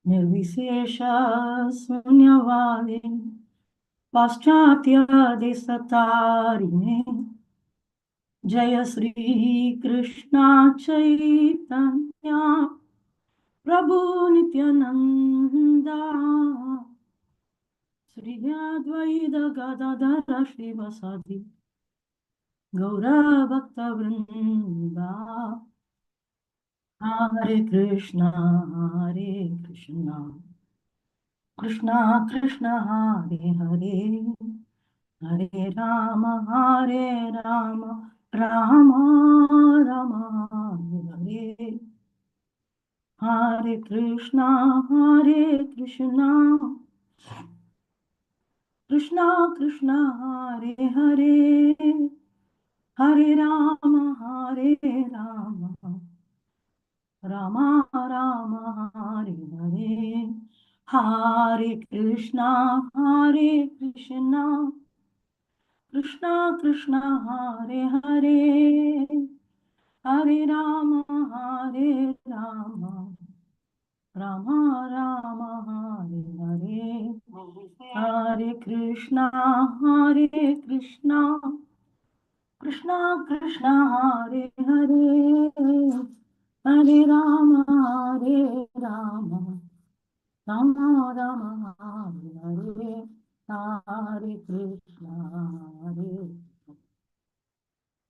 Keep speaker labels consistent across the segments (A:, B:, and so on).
A: निर्विशेष शून्यवादे पाश्चात्य देशतारिणे जय श्री कृष्ण चैतन्य प्रभु नित्यानंदा श्री अद्वैत गदाधर श्रीवासादि गौरभक्तवृंदा हरे कृष्णा कृष्णा कृष्णा हरे हरे हरे राम राम राम हरे हरे हरे कृष्णा कृष्णा कृष्णा हरे हरे हरे राम राम राम हरे हरे हरे कृष्णा कृष्णा कृष्णा हरे हरे हरे राम राम राम हरे हरे हरे कृष्णा कृष्णा कृष्णा हरे हरे हरे राम राम राम हरे हरे हरे कृष्णा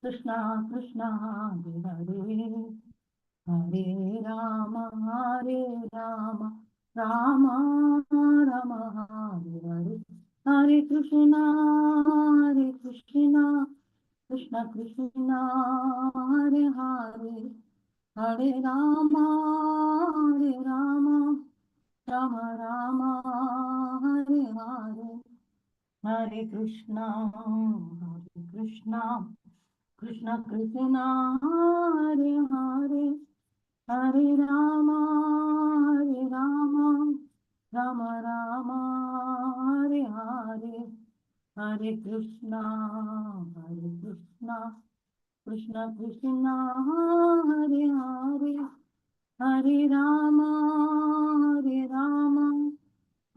A: कृष्णा कृष्णा हरे हरे हरे राम राम राम हरे हरे हरे कृष्णा कृष्णा कृष्णा हरे हरे हरे राम राम राम हरे हरे हरे कृष्णा कृष्णा कृष्णा हरे हरे हरे राम राम राम हरे हरे हरे कृष्णा कृष्णा कृष्णा हरे हरे हरे राम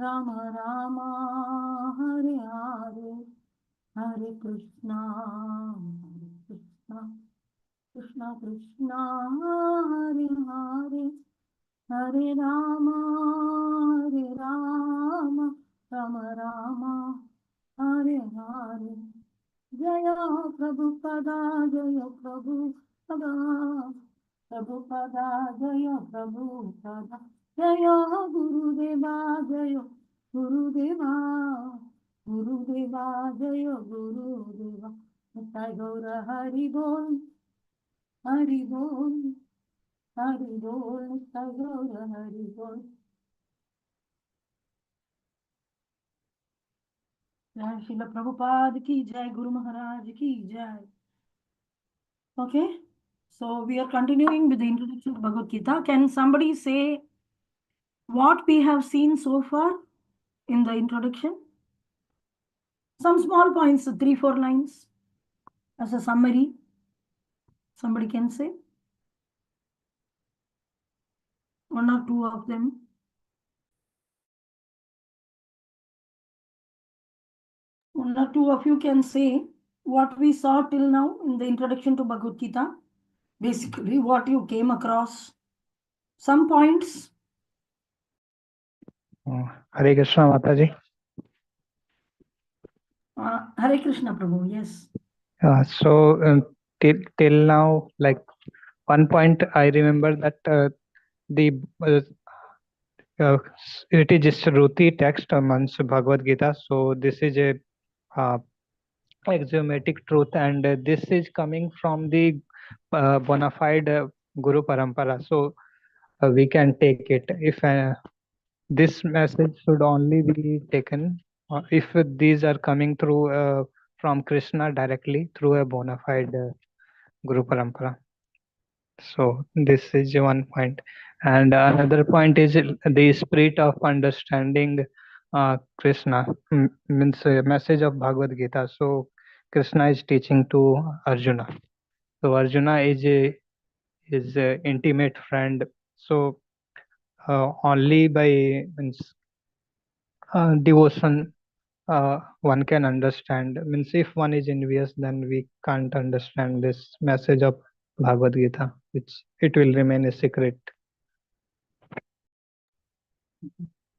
A: राम राम हरे हरे हरे कृष्णा कृष्णा कृष्णा हरे हरे हरे राम राम राम हरे हरे जय प्रभुपदा जय प्रभुपदा प्रभुपदा जय प्रभुपदा जय गुरुदेवा गुरुदेवा जय गुरुदेवा निताय गौर हरि बोल निताय गौर हरि बोल। जय श्रील प्रभुपाद की जय, गुरु महाराज की जय। Okay, so we are continuing with the introduction to Bhagavad Gita. Can somebody say what we have seen so far in the introduction? Some small points, 3-4 lines as a summary. Somebody can say one or two of them. One or two of you can say what we saw till now in the introduction to Bhagavad Gita. Basically, what you came across. Some points.
B: Hare Krishna Mataji.
A: Hare Krishna Prabhu, yes.
B: So till now, like one point I remember that the it is just Shruti text amongst Bhagavad Gita. So this is a axiomatic truth, and this is coming from the bona fide Guru Parampara. So we can take it if this message should only be taken if these are coming through from Krishna directly through a bona fide Guru Parampara. So this is one point, and another point is the spirit of understanding Krishna means a message of Bhagavad Gita. So Krishna is teaching to Arjuna. So Arjuna is a intimate friend. So only by means devotion one can understand. Means if one is envious, then we can't understand this message of Bhagavad Gita. It will remain a secret.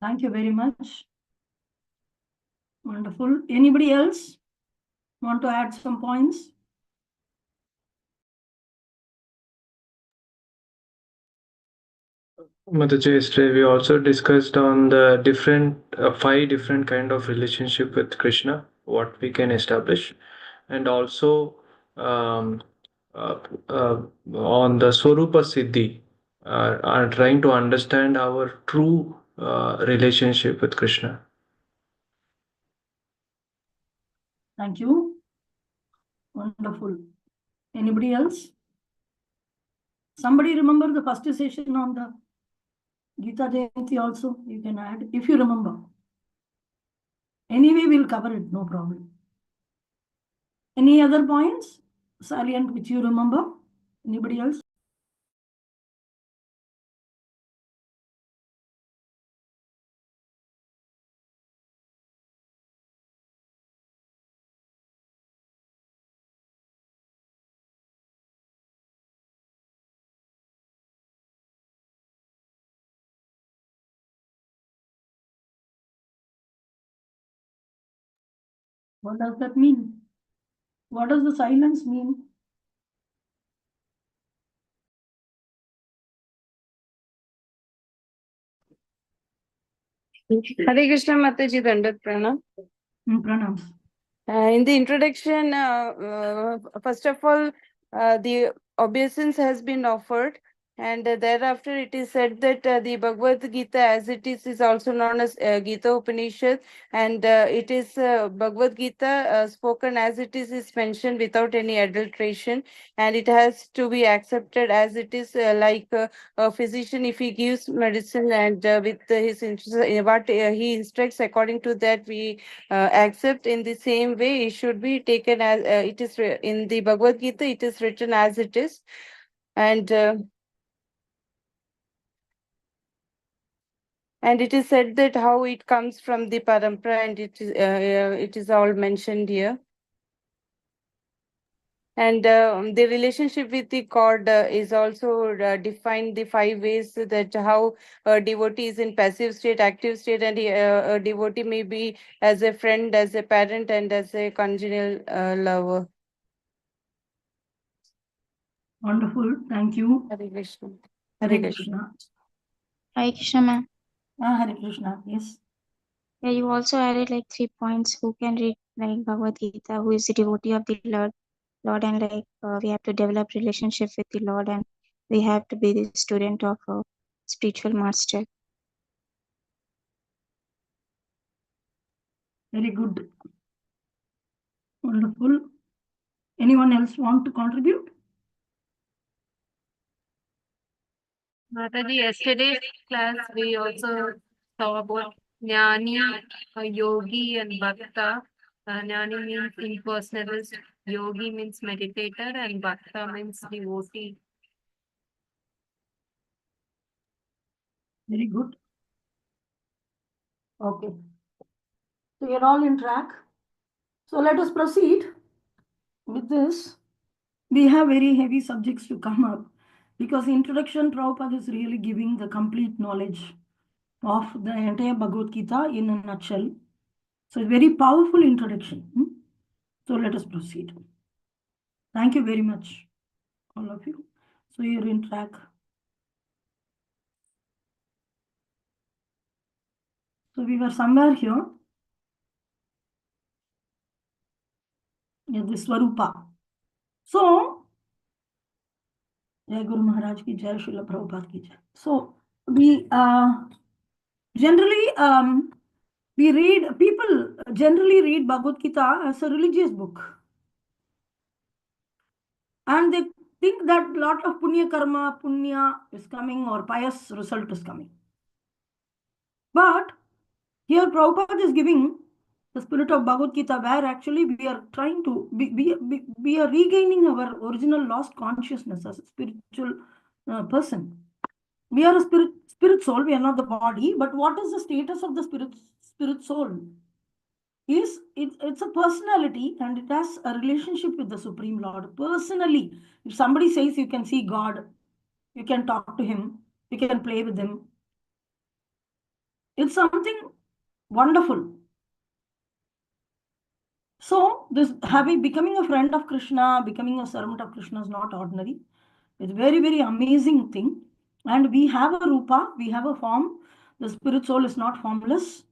A: Thank you very much. Wonderful. Anybody else want to add some points?
C: Mataji, yesterday we also discussed on the different 5 different kind of relationship with Krishna, what we can establish, and also um, uh, on the Swarupa Siddhi, are trying to understand our true relationship with Krishna.
A: Thank you. Wonderful. Anybody else? Somebody remember the first session on the Gita Jayanti also? You can add if you remember. Anyway, we'll cover it, no problem. Any other points salient which you remember? Anybody else? What does that mean? What does the silence mean?
D: Hare Krishna Mataji, Dandat Pranam.
A: Pranams.
D: In the introduction, first of all, the obeisance has been offered, and thereafter it is said that the Bhagavad Gita as it is also known as Gita Upanishad, and it is Bhagavad Gita spoken as it is mentioned without any adulteration, and it has to be accepted as it is, like a physician if he gives medicine and with his what he instructs, according to that we accept. In the same way it should be taken as it is in the Bhagavad Gita, it is written as it is. And it is said that how it comes from the parampara, and it is all mentioned here. And the relationship with the God is also defined the 5 ways that how a devotee is in passive state, active state, and a devotee may be as a friend, as a parent, and as a congenial lover.
A: Wonderful. Thank you.
D: Hare Krishna.
A: Hare Krishna.
E: Hare Krishna, ma'am.
A: Hare Krishna. Yes.
E: Yeah, you also added like 3 points. Who can read like Bhagavad Gita? Who is the devotee of the Lord, and like we have to develop relationship with the Lord, and we have to be the student of a spiritual master.
A: Very good. Wonderful. Anyone else want to contribute?
F: Mataji, yesterday's class we also saw about Jnani, Yogi, and Bhakta. Jnani means impersonalist, Yogi means meditator, and Bhakta means devotee.
A: Very good. Okay. So you're all in track. So let us proceed with this. We have very heavy subjects to come up because introduction Prabhupada is really giving the complete knowledge of the entire Bhagavad Gita in a nutshell. So it's very powerful introduction. So let us proceed. Thank you very much, all of you. So you're in track. So we were somewhere here. Yeah, this Swarupa. So, Jai Guru Maharaj ki Jai, Srila Prabhupada ki Jai. So we generally people generally read Bhagavad Gita as a religious book. And they think that lot of punya is coming or pious result is coming. But here Prabhupada is giving the spirit of Bhagavad Gita, where actually we are trying to, we are regaining our original lost consciousness as a spiritual person. We are a spirit soul, we are not the body. But what is the status of the spirit soul? It's a personality, and it has a relationship with the Supreme Lord. Personally, if somebody says you can see God, you can talk to him, you can play with him, it's something wonderful. So this becoming a friend of Krishna, becoming a servant of Krishna is not ordinary. It's a very, very amazing thing. And we have a rupa, we have a form. The spirit soul is not formless,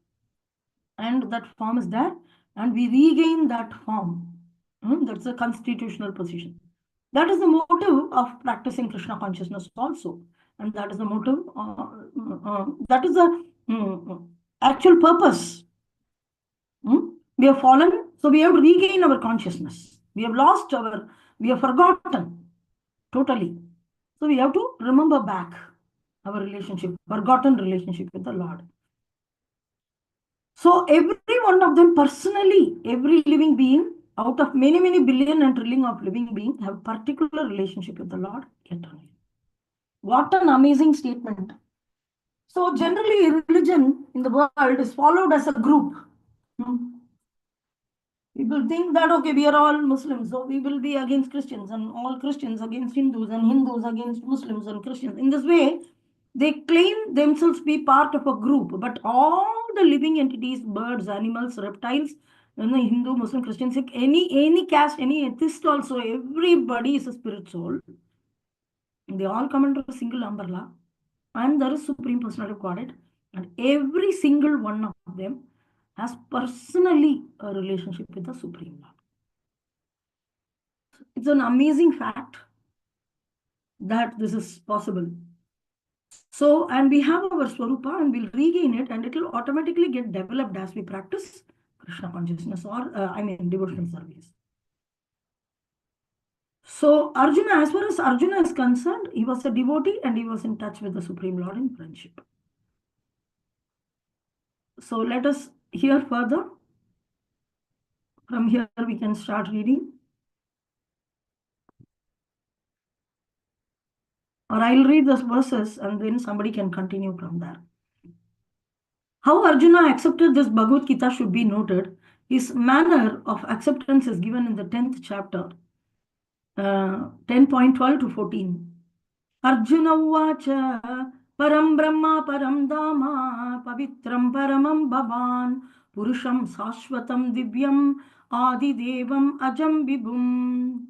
A: and that form is there, and we regain that form. That's a constitutional position. That is the motive of practicing Krishna consciousness also. And that is the motive, that is the actual purpose. We have fallen, so we have to regain our consciousness. We have lost we have forgotten totally. So we have to remember back our relationship, forgotten relationship with the Lord. So every one of them personally, every living being out of many, many billion and trillion of living beings have particular relationship with the Lord eternally. What an amazing statement. So generally religion in the world is followed as a group. People think that, okay, we are all Muslims, so we will be against Christians, and all Christians against Hindus, and Hindus against Muslims and Christians. In this way, they claim themselves to be part of a group, but all the living entities, birds, animals, reptiles, Hindu, Muslim, Christian, Sikh, any caste, any atheist also, everybody is a spirit soul. They all come under a single umbrella, and there is Supreme Personality of Godhead, and every single one of them has personally a relationship with the Supreme Lord. It's an amazing fact that this is possible. So, and we have our Swarupa, and we'll regain it, and it will automatically get developed as we practice Krishna consciousness, or devotional service. So Arjuna, as far as Arjuna is concerned, he was a devotee and he was in touch with the Supreme Lord in friendship. So let us hear further. From here we can start reading. Or I'll read the verses and then somebody can continue from there. How Arjuna accepted this Bhagavad Gita should be noted. His manner of acceptance is given in the 10th chapter, 10.12 to 14. Arjuna uvacha param brahma param dhamma pavitram paramam bhavan purusham sashvatam divyam adi devam ajam vibhum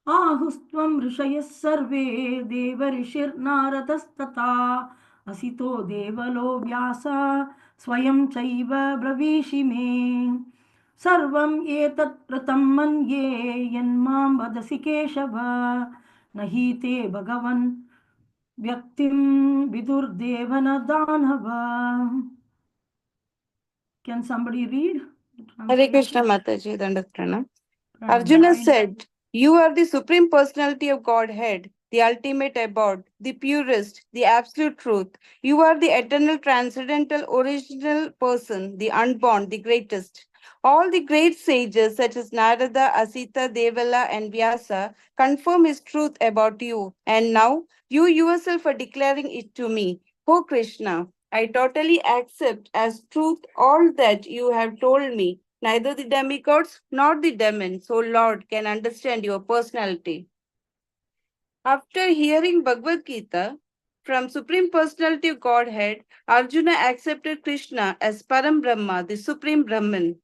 A: आहुस्त्वं ऋषयः सर्वे देवर्षिर्नारदस्तथा असितो देवलो व्यास स्वयं चैव ब्रवीषि मे सर्वं एतत् कृतं मन्ये यन्मां वदसि केशव न हि ते भगवन् व्यक्तिं विदुर्देव न दानव. Can somebody read?
D: Hare Krishna Mataji, Dandaprana. Arjuna said, "You are the Supreme Personality of Godhead, the ultimate abode, the purest, the absolute truth. You are the eternal, transcendental, original person, the unborn, the greatest. All the great sages such as Narada, Asita, Devala, and Vyasa confirm his truth about you. And now you yourself are declaring it to me. O Krishna, I totally accept as truth all that you have told me. Neither the demigods nor the demons, O Lord, can understand your personality." After hearing Bhagavad Gita from Supreme Personality of Godhead, Arjuna accepted Krishna as Param Brahma, the Supreme Brahman.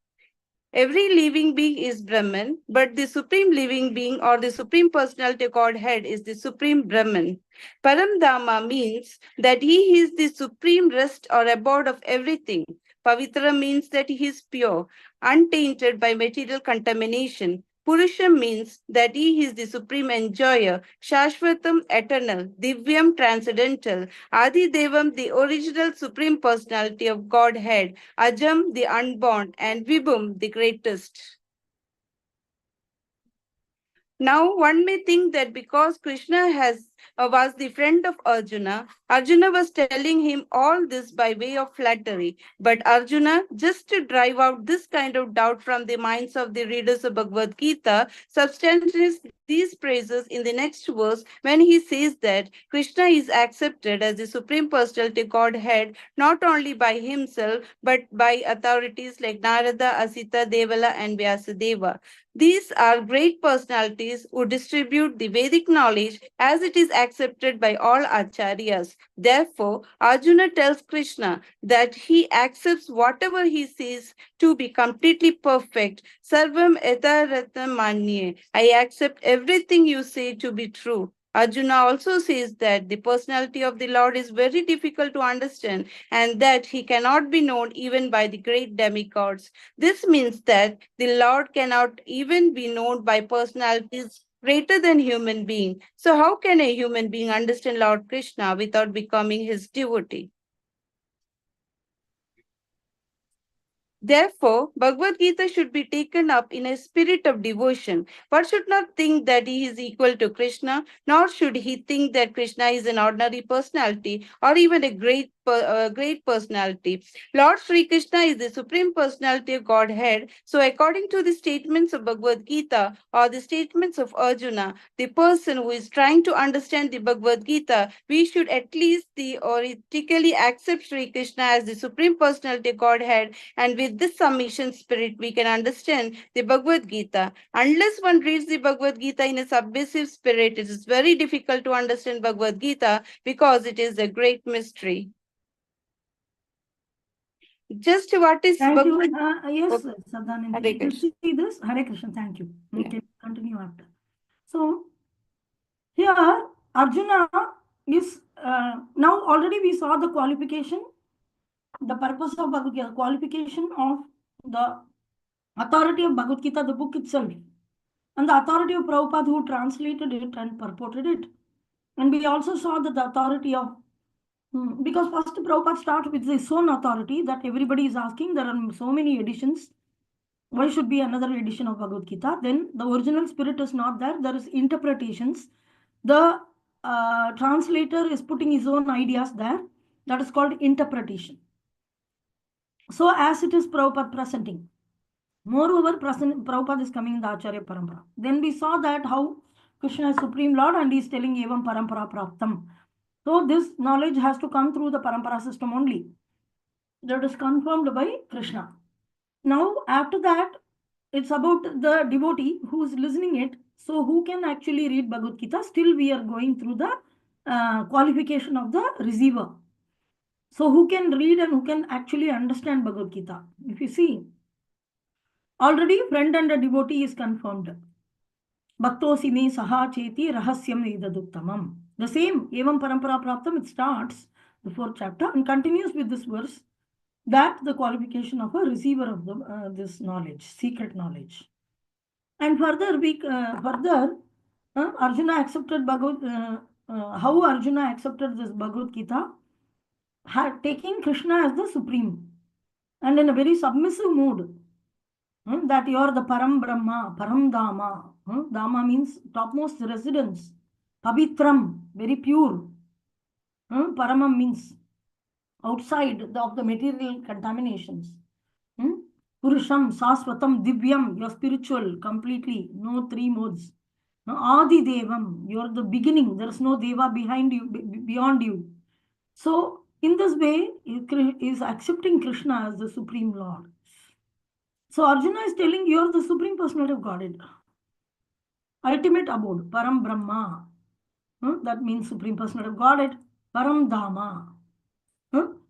D: Every living being is Brahman, but the Supreme Living Being or the Supreme Personality of Godhead is the Supreme Brahman. Paramdhamma means that he is the supreme rest or abode of everything. Pavitra means that he is pure, untainted by material contamination. Purusham means that he is the supreme enjoyer, Shashvatam eternal, Divyam transcendental, Adi Devam the original supreme personality of Godhead, Ajam the unborn, and Vibhum the greatest. Now one may think that because Krishna has was the friend of Arjuna. Arjuna was telling him all this by way of flattery. But Arjuna, just to drive out this kind of doubt from the minds of the readers of Bhagavad Gita, substantiates these praises in the next verse when he says that Krishna is accepted as the Supreme Personality Godhead not only by himself but by authorities like Narada, Asita, Devala, and Vyasadeva. These are great personalities who distribute the Vedic knowledge as it is accepted by all acharyas. Therefore, Arjuna tells Krishna that he accepts whatever he says to be completely perfect. Sarvam etharatam manye. I accept everything you say to be true. Arjuna also says that the personality of the Lord is very difficult to understand and that he cannot be known even by the great demigods. This means that the Lord cannot even be known by personalities greater than human being. So how can a human being understand Lord Krishna without becoming his devotee? Therefore, Bhagavad Gita should be taken up in a spirit of devotion. One should not think that he is equal to Krishna, nor should he think that Krishna is an ordinary personality or even a great personality. Lord Sri Krishna is the Supreme Personality of Godhead. So, according to the statements of Bhagavad Gita or the statements of Arjuna, the person who is trying to understand the Bhagavad Gita, we should at least theoretically accept Sri Krishna as the Supreme Personality of Godhead, and with this submission spirit, we can understand the Bhagavad Gita. Unless one reads the Bhagavad Gita in a submissive spirit, it is very difficult to understand Bhagavad Gita because it is a great mystery. Just what is
A: Thank you.
D: Bhagavad
A: Yes,
D: Okay.
A: Sadhanand.
D: Hare
A: You
D: Krishna.
A: see this? Hare Krishna, thank you. We
D: Yeah.
A: can continue after. So, here, Arjuna is, now already we saw the qualification, the purpose of Bhagavad Gita, qualification of the authority of Bhagavad Gita, the book itself, and the authority of Prabhupada who translated it and purported it. And we also saw that the authority of, because first Prabhupada starts with his own authority that everybody is asking, there are so many editions. Why should be another edition of Bhagavad Gita? Then the original spirit is not there. There is interpretations. The translator is putting his own ideas there. That is called interpretation. So as it is Prabhupada presenting. Moreover, Prabhupada is coming in the Acharya Parampara. Then we saw that how Krishna is Supreme Lord and he is telling Evam Parampara Praptam. So this knowledge has to come through the Parampara system only. That is confirmed by Krishna. Now, after that, it's about the devotee who is listening it. So who can actually read Bhagavad Gita? Still we are going through the qualification of the receiver. So who can read and who can actually understand Bhagavad Gita? If you see, already friend and a devotee is confirmed. Bhaktosi me saha cheti rahasyam idaduttamam. The same, evam parampara praptam, it starts the 4th chapter and continues with this verse, that the qualification of a receiver of the this knowledge, secret knowledge. And further, Arjuna accepted how Arjuna accepted this Bhagavad Gita, taking Krishna as the supreme and in a very submissive mood. That you are the Param Brahma, Param Dhamma. Dhamma means topmost residence. Pavitram, very pure. Paramam means outside of the material contaminations. Purusham, Saswatam, Divyam, you're spiritual completely, no 3 modes. Adi Devam, you're the beginning, there's no Deva behind you, beyond you. So, in this way, he is accepting Krishna as the Supreme Lord. So, Arjuna is telling you're the Supreme Personality of Godhead. Ultimate abode, Param Brahma. That means Supreme Personality of Godhead. Param Dhamma.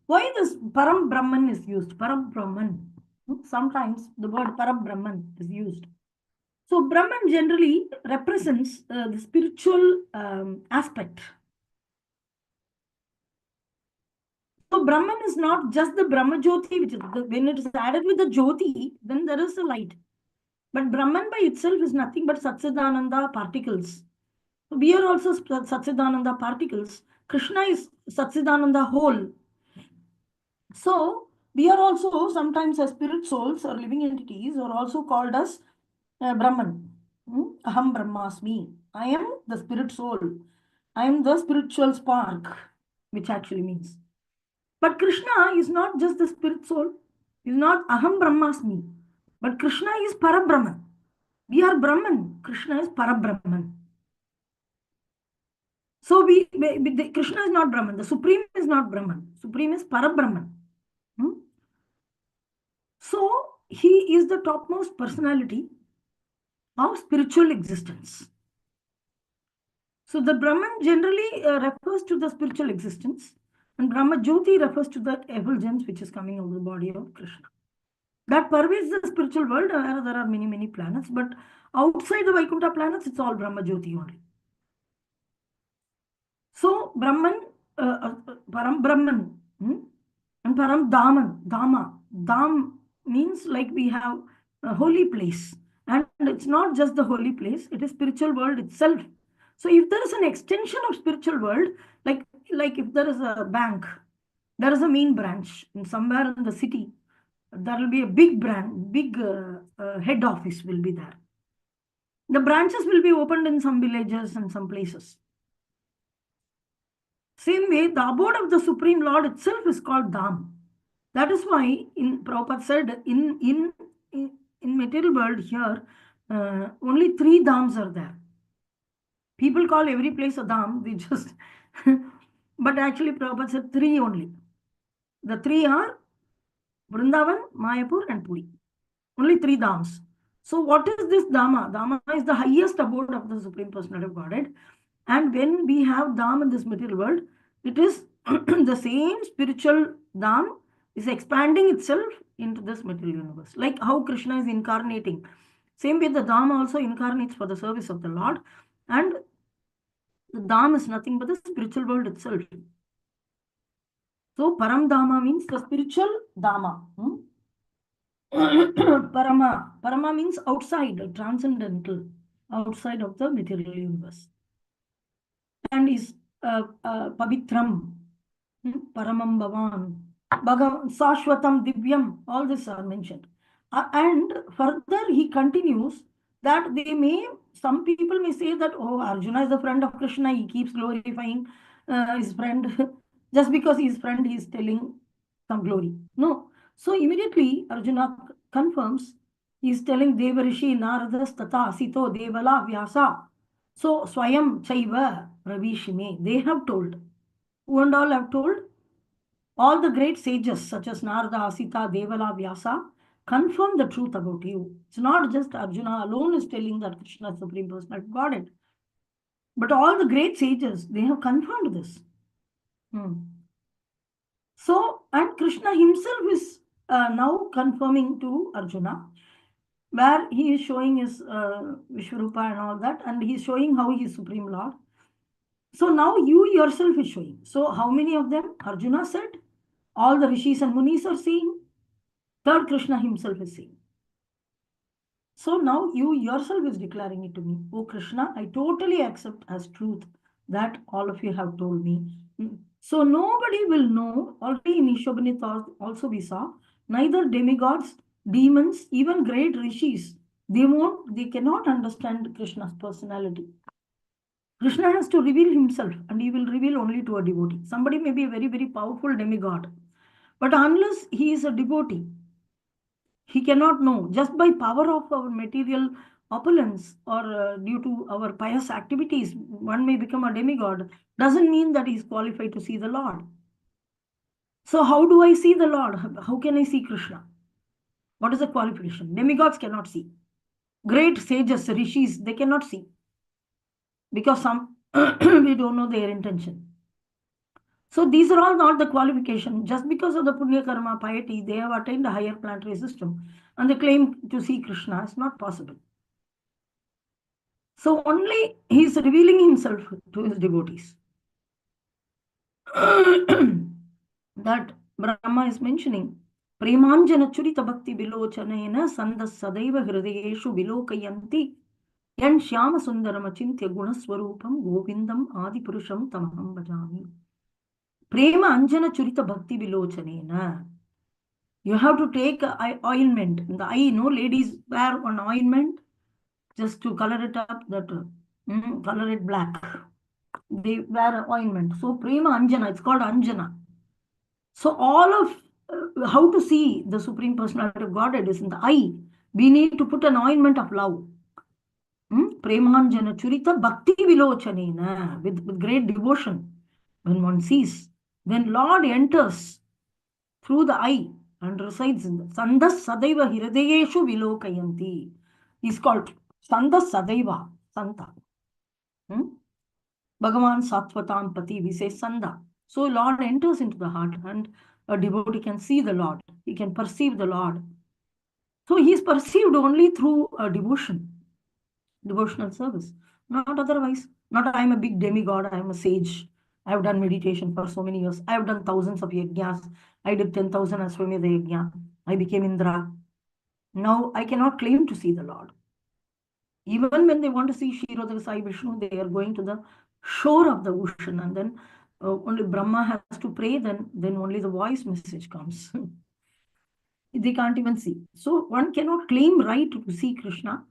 A: Why this Param Brahman is used? Param Brahman. Sometimes the word Param Brahman is used. So Brahman generally represents the spiritual aspect. So Brahman is not just the Brahma Jyoti, which is when it is added with the Jyoti, then there is a light. But Brahman by itself is nothing but Satchidananda particles. We are also Satchidananda particles. Krishna is Satchidananda whole. So we are also sometimes as spirit souls or living entities are also called as Brahman. Aham Brahmasmi. I am the spirit soul. I am the spiritual spark, which actually means. But Krishna is not just the spirit soul. He is not Aham Brahmasmi. But Krishna is Parabrahman. We are Brahman. Krishna is Parabrahman. So Krishna is not Brahman. The Supreme is not Brahman. Supreme is Parabrahman. So he is the topmost personality of spiritual existence. So the Brahman generally refers to the spiritual existence, and Brahma Jyoti refers to the effulgence which is coming out of the body of Krishna. That pervades the spiritual world. There are many, many planets, but outside the Vaikuntha planets, it's all Brahma Jyoti only. So Brahman, Param Brahman, and Param Daman, Dama. Dam means like we have a holy place. And it's not just the holy place, it is spiritual world itself. So if there is an extension of spiritual world, like if there is a bank, there is a main branch in somewhere in the city, there will be a big head office will be there. The branches will be opened in some villages and some places. Same way, the abode of the Supreme Lord itself is called Dham. That is why in Prabhupada said in material world here, only 3 dhams are there. People call every place a dham, they just but actually Prabhupada said 3 only. The 3 are Vrindavan, Mayapur and Puri. Only 3 dhams. So what is this Dhamma? Dhamma is the highest abode of the Supreme Personality of Godhead. And when we have Dham in this material world, it is the same spiritual Dham is expanding itself into this material universe. Like how Krishna is incarnating. Same way the Dham also incarnates for the service of the Lord. And the Dham is nothing but the spiritual world itself. So Param Dhama means the spiritual Dhama. Parama means outside, transcendental, outside of the material universe. And is Pavitram, Paramam Bhavan, Bhagavan, Sashwatam, Divyam, all these are mentioned. And further he continues that some people may say that, oh, Arjuna is the friend of Krishna, he keeps glorifying his friend. Just because he is friend, he is telling some glory. No. So immediately Arjuna confirms, he is telling Devarishi, Naradas, Tata, Sito, Devala, Vyasa. So Swayam Chaiva Ravishime, they have told. Who and all have told? All the great sages such as Narada, Sita, Devala, Vyasa confirm the truth about you. It's not just Arjuna alone is telling that Krishna is Supreme Personality of Godhead. But all the great sages, they have confirmed this. So, and Krishna himself is now confirming to Arjuna, where he is showing his Vishwarupa and all that, and he is showing how he is Supreme Lord. So now you yourself is showing. So how many of them? Arjuna said, all the rishis and munis are seeing. Third, Krishna himself is seeing. So now you yourself is declaring it to me. Oh Krishna, I totally accept as truth that all of you have told me. So nobody will know. Already in Ishobhanita also we saw, neither demigods, demons, even great rishis, they cannot understand Krishna's personality. Krishna has to reveal himself, and he will reveal only to a devotee. Somebody may be a very, very powerful demigod, but unless he is a devotee, he cannot know. Just by power of our material opulence or due to our pious activities, one may become a demigod. Doesn't mean that he is qualified to see the Lord. So how do I see the Lord? How can I see Krishna? What is the qualification? Demigods cannot see. Great sages, rishis, they cannot see. Because some we don't know their intention. So these are all not the qualification. Just because of the punya karma, piety, they have attained a higher planetary system and they claim to see Krishna. It's not possible. So only he is revealing himself to his devotees. That Brahma is mentioning. Premanjana churita bhakti vilochanena sandas sadaiva hridayeshu vilokayanti yan shyama sundaram achintya gunaswarupam govindam adipurusham tamaham bhajami. Prema anjana churita bhakti vilochanena. You have to take ointment. In the eye, no, ladies wear an ointment just to color it up, color it black. They wear an ointment. So Prema Anjana, it's called Anjana. So all of how to see the Supreme Personality of Godhead is in the eye. We need to put an ointment of love. Premanjana Churita Bhakti Vilochanena, with great devotion. When one sees, then Lord enters through the eye and resides in the Sandas Sadaiva Hiradayeshu Vilokayanti. He's called Sandas Sadaiva, Santa. Bhagavan Sattvatam Pati, we say Sanda. So Lord enters into the heart and a devotee can see the Lord. He can perceive the Lord. So he is perceived only through devotion, devotional service, not otherwise. Not I am a big demigod, I am a sage. I have done meditation for so many years. I have done thousands of yajnas. I did 10,000 Aswamedha yajna. I became Indra. Now I cannot claim to see the Lord. Even when they want to see Kshirodaka Sai Vishnu, they are going to the shore of the ocean, and then only Brahma has to pray, then only the voice message comes. They can't even see. So one cannot claim right to see Krishna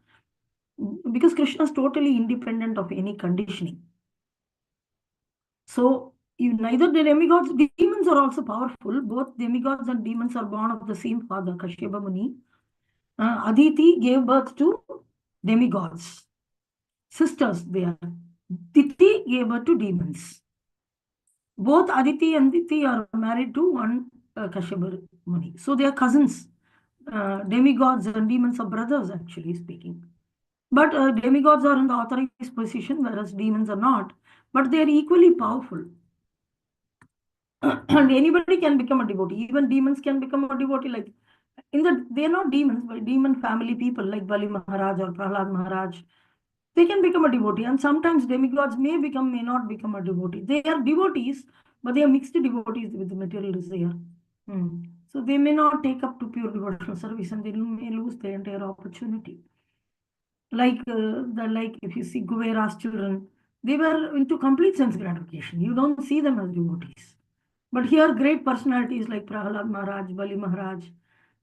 A: because Krishna is totally independent of any conditioning. So neither the demigods, demons are also powerful. Both demigods and demons are born of the same father, Kashyapa Muni. Aditi gave birth to demigods. Sisters they are. Titi gave birth to demons. Both Aditi and Titi are married to one Kashyapa Muni. So they are cousins. Demigods and demons are brothers, actually speaking. But demigods are in the authorized position, whereas demons are not. But they are equally powerful. And anybody can become a devotee. Even demons can become a devotee. Like they are not demons, but demon family people like Bali Maharaj or Prahlad Maharaj. They can become a devotee, and sometimes demigods may not become a devotee. They are devotees, but they are mixed devotees with the material desire. So they may not take up to pure devotional service, and they may lose their entire opportunity. Like if you see Kuvera's children, they were into complete sense gratification. You don't see them as devotees. But here, great personalities like Prahlad Maharaj, Bali Maharaj,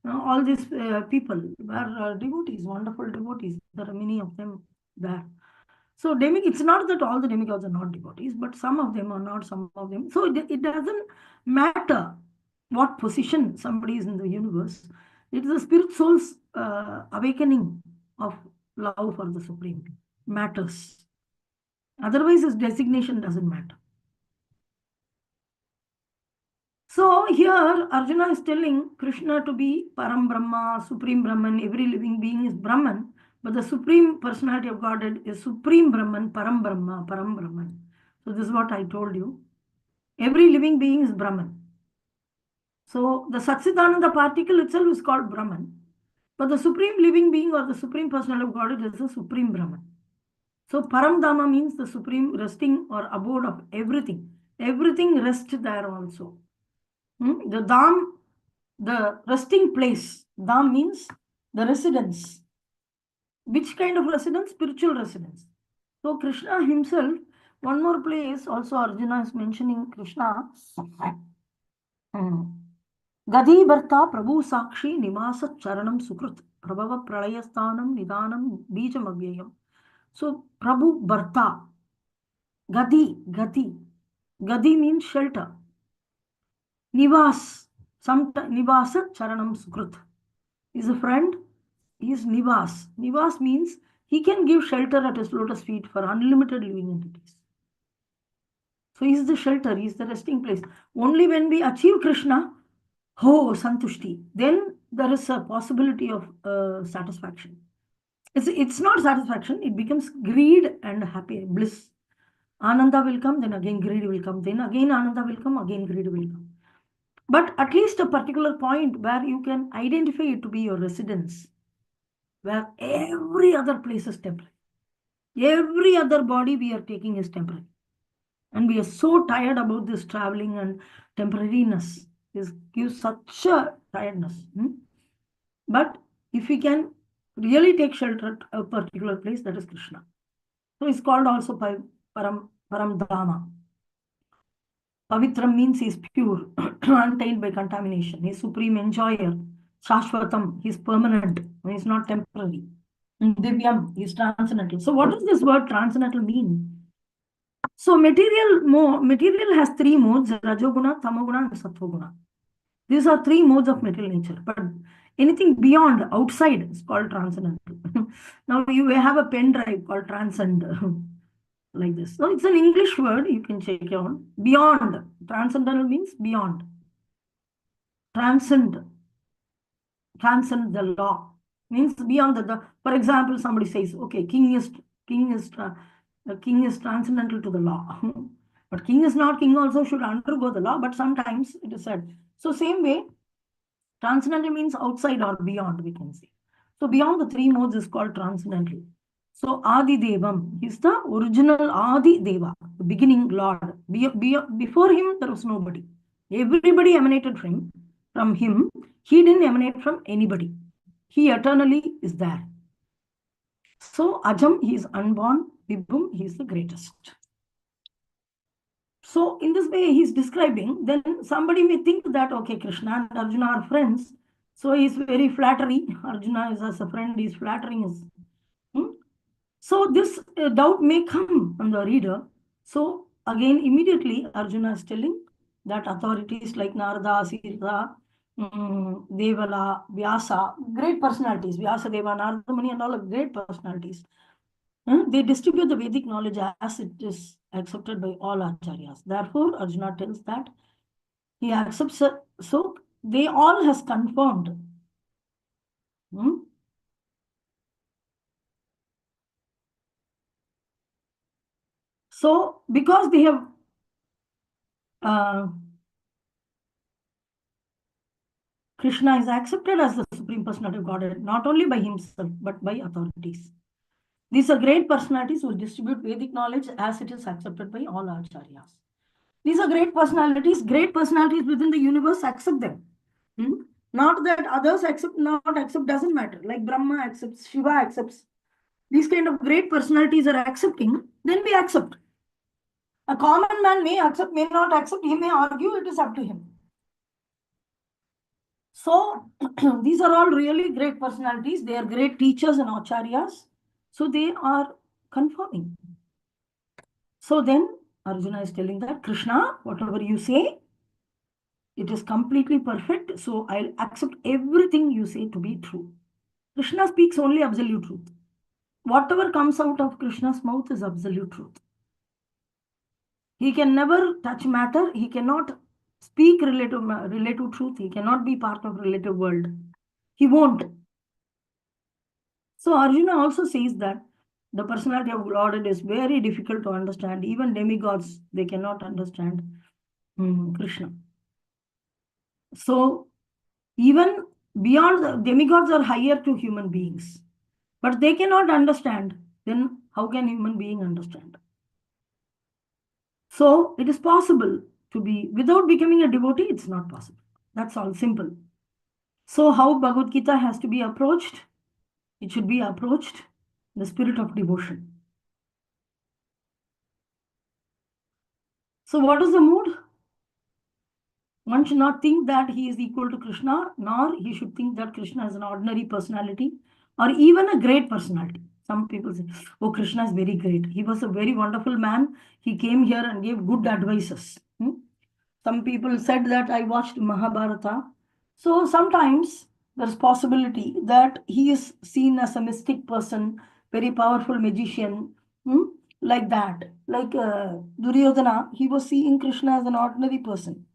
A: all these people were devotees, wonderful devotees. There are many of them there. So it's not that all the demigods are not devotees, but some of them are not, some of them. So it doesn't matter what position somebody is in the universe. It is the spirit soul's awakening of love for the Supreme matters. Otherwise, his designation doesn't matter. So here Arjuna is telling Krishna to be Param Brahma, Supreme Brahman. Every living being is Brahman, but the Supreme Personality of Godhead is Supreme Brahman, Param Brahma, Param Brahman. So this is what I told you. Every living being is Brahman. So the Satchidananda particle itself is called Brahman, but the Supreme living being or the Supreme Personality of Godhead is the Supreme Brahman. So Param Dhamma means the supreme resting or abode of everything. Everything rests there also. The Dham, the resting place. Dham means the residence. Which kind of residence? Spiritual residence. So Krishna himself, one more place also Arjuna is mentioning Krishna. Gadi Bharta Prabhu Sakshi Nimasa Charanam Sukrut Prabhava Pralayasthanam Nidanam Bijam Avyayam. So Prabhu Bharta, Gadi, Gadi means shelter. Nivas, Nivasa Charanam Sukrut is a friend. He is Nivas. Nivas means he can give shelter at his lotus feet for unlimited living entities. So he is the shelter, he is the resting place. Only when we achieve Krishna, Santushti, then there is a possibility of satisfaction. It's not satisfaction, it becomes greed and happy bliss. Ananda will come, then again greed will come, then again Ananda will come, again greed will come. But at least a particular point where you can identify it to be your residence, where every other place is temporary. Every other body we are taking is temporary. And we are so tired about this traveling and temporariness. This gives such a tiredness. But if we can really take shelter at a particular place, that is Krishna. So it's called also Param Dhama. Pavitram means he is pure, untainted by contamination. He is supreme enjoyer. Shashvatam, he is permanent. He is not temporary. Divyam, he is transcendental. So what does this word transcendental mean? So material has three modes: Rajoguna, Tamoguna, and Sattva-guna. These are three modes of material nature. But anything beyond, outside, is called transcendental. Now you have a pen drive called transcend, like this. So it's an English word. You can check it out. Beyond. Transcendental means beyond. Transcend the law means beyond the. For example, somebody says, okay, king is transcendental to the law. But king is not. King also should undergo the law, but sometimes it is said. So same way, transcendental means outside or beyond, we can say. So beyond the three modes is called transcendental. So Adi Devam is the original Adi Deva, the beginning Lord. Before him, there was nobody. Everybody emanated from him. He didn't emanate from anybody. He eternally is there. So Ajam, he is unborn. Vibhum, he is the greatest. So in this way, he's describing, then somebody may think that, okay, Krishna and Arjuna are friends. So he's very flattery. Arjuna is as a friend, he's flattering his. So this doubt may come on the reader. So again, immediately Arjuna is telling that authorities like Narada, Sita, Devala, Vyasa, great personalities, Vyasa Deva, Narada Muni and all are great personalities. They distribute the Vedic knowledge as it is accepted by all acharyas. Therefore, Arjuna tells that he accepts it. So they all has confirmed. So because they have Krishna is accepted as the Supreme Personality of Godhead, not only by himself, but by authorities. These are great personalities who distribute Vedic knowledge as it is accepted by all acharyas. These are great personalities within the universe accept them. Not that others accept, not accept, doesn't matter. Like Brahma accepts, Shiva accepts. These kind of great personalities are accepting, then we accept. A common man may accept, may not accept, he may argue, it is up to him. So these are all really great personalities. They are great teachers and acharyas. So they are confirming. So then Arjuna is telling that, Krishna, whatever you say, it is completely perfect. So I'll accept everything you say to be true. Krishna speaks only absolute truth. Whatever comes out of Krishna's mouth is absolute truth. He can never touch matter. He cannot speak relative truth. He cannot be part of relative world. He won't. So Arjuna also says that the personality of Lord is very difficult to understand. Even demigods, they cannot understand Krishna. So even beyond, the demigods are higher to human beings, but they cannot understand. Then how can human being understand? So it is possible to be, without becoming a devotee, it's not possible. That's all, simple. So how Bhagavad Gita has to be approached? It should be approached in the spirit of devotion. So what is the mood? One should not think that he is equal to Krishna, nor he should think that Krishna is an ordinary personality or even a great personality. Some people say, oh, Krishna is very great. He was a very wonderful man. He came here and gave good advices. Some people said that I watched Mahabharata. So sometimes there's possibility that he is seen as a mystic person, very powerful magician, like that. Like Duryodhana, he was seeing Krishna as an ordinary person.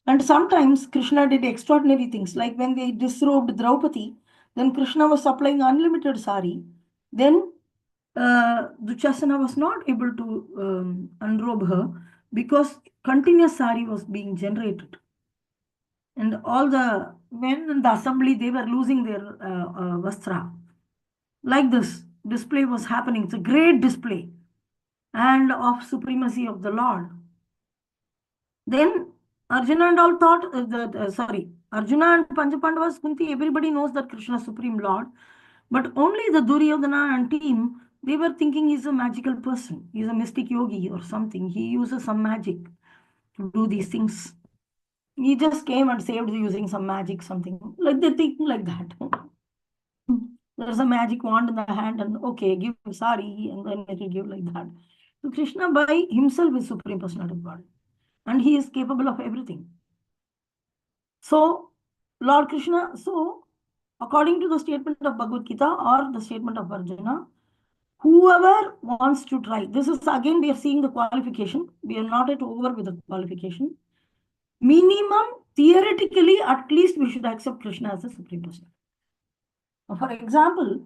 A: And sometimes Krishna did extraordinary things, like when they disrobed Draupadi, then Krishna was supplying unlimited sari. Then Dushasana was not able to unrobe her because continuous sari was being generated. And all the men in the assembly, they were losing their vastra. Like this display was happening. It's a great display and of supremacy of the Lord. Then Arjuna and all thought, Arjuna and Panchapandavas, Kunti, everybody knows that Krishna is Supreme Lord. But only the Duryodhana and team, they were thinking he's a magical person. He's a mystic yogi or something. He uses some magic to do these things. He just came and saved using some magic, something. Like they think like that. There's a magic wand in the hand and okay, give sari and then it will give like that. So Krishna by himself is Supreme Personality of God, and he is capable of everything. So Lord Krishna, so according to the statement of Bhagavad Gita or the statement of Arjuna, whoever wants to try, this is again we are seeing the qualification. We are not yet over with the qualification. Minimum, theoretically, at least we should accept Krishna as a Supreme Personality. For example,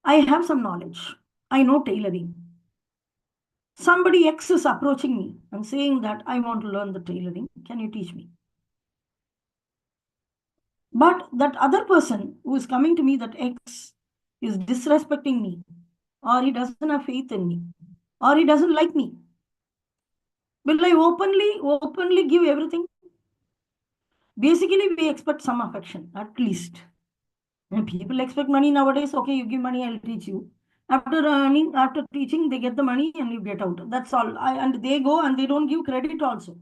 A: I have some knowledge. I know tailoring. Somebody X is approaching me and saying that I want to learn the tailoring. Can you teach me? But that other person who is coming to me, that X, is disrespecting me, or he doesn't have faith in me, or he doesn't like me. Will I openly give everything? Basically, we expect some affection, at least. And people expect money nowadays. Okay, you give money, I'll teach you. After earning, after teaching, they get the money and you get out. That's all. And they go and they don't give credit also.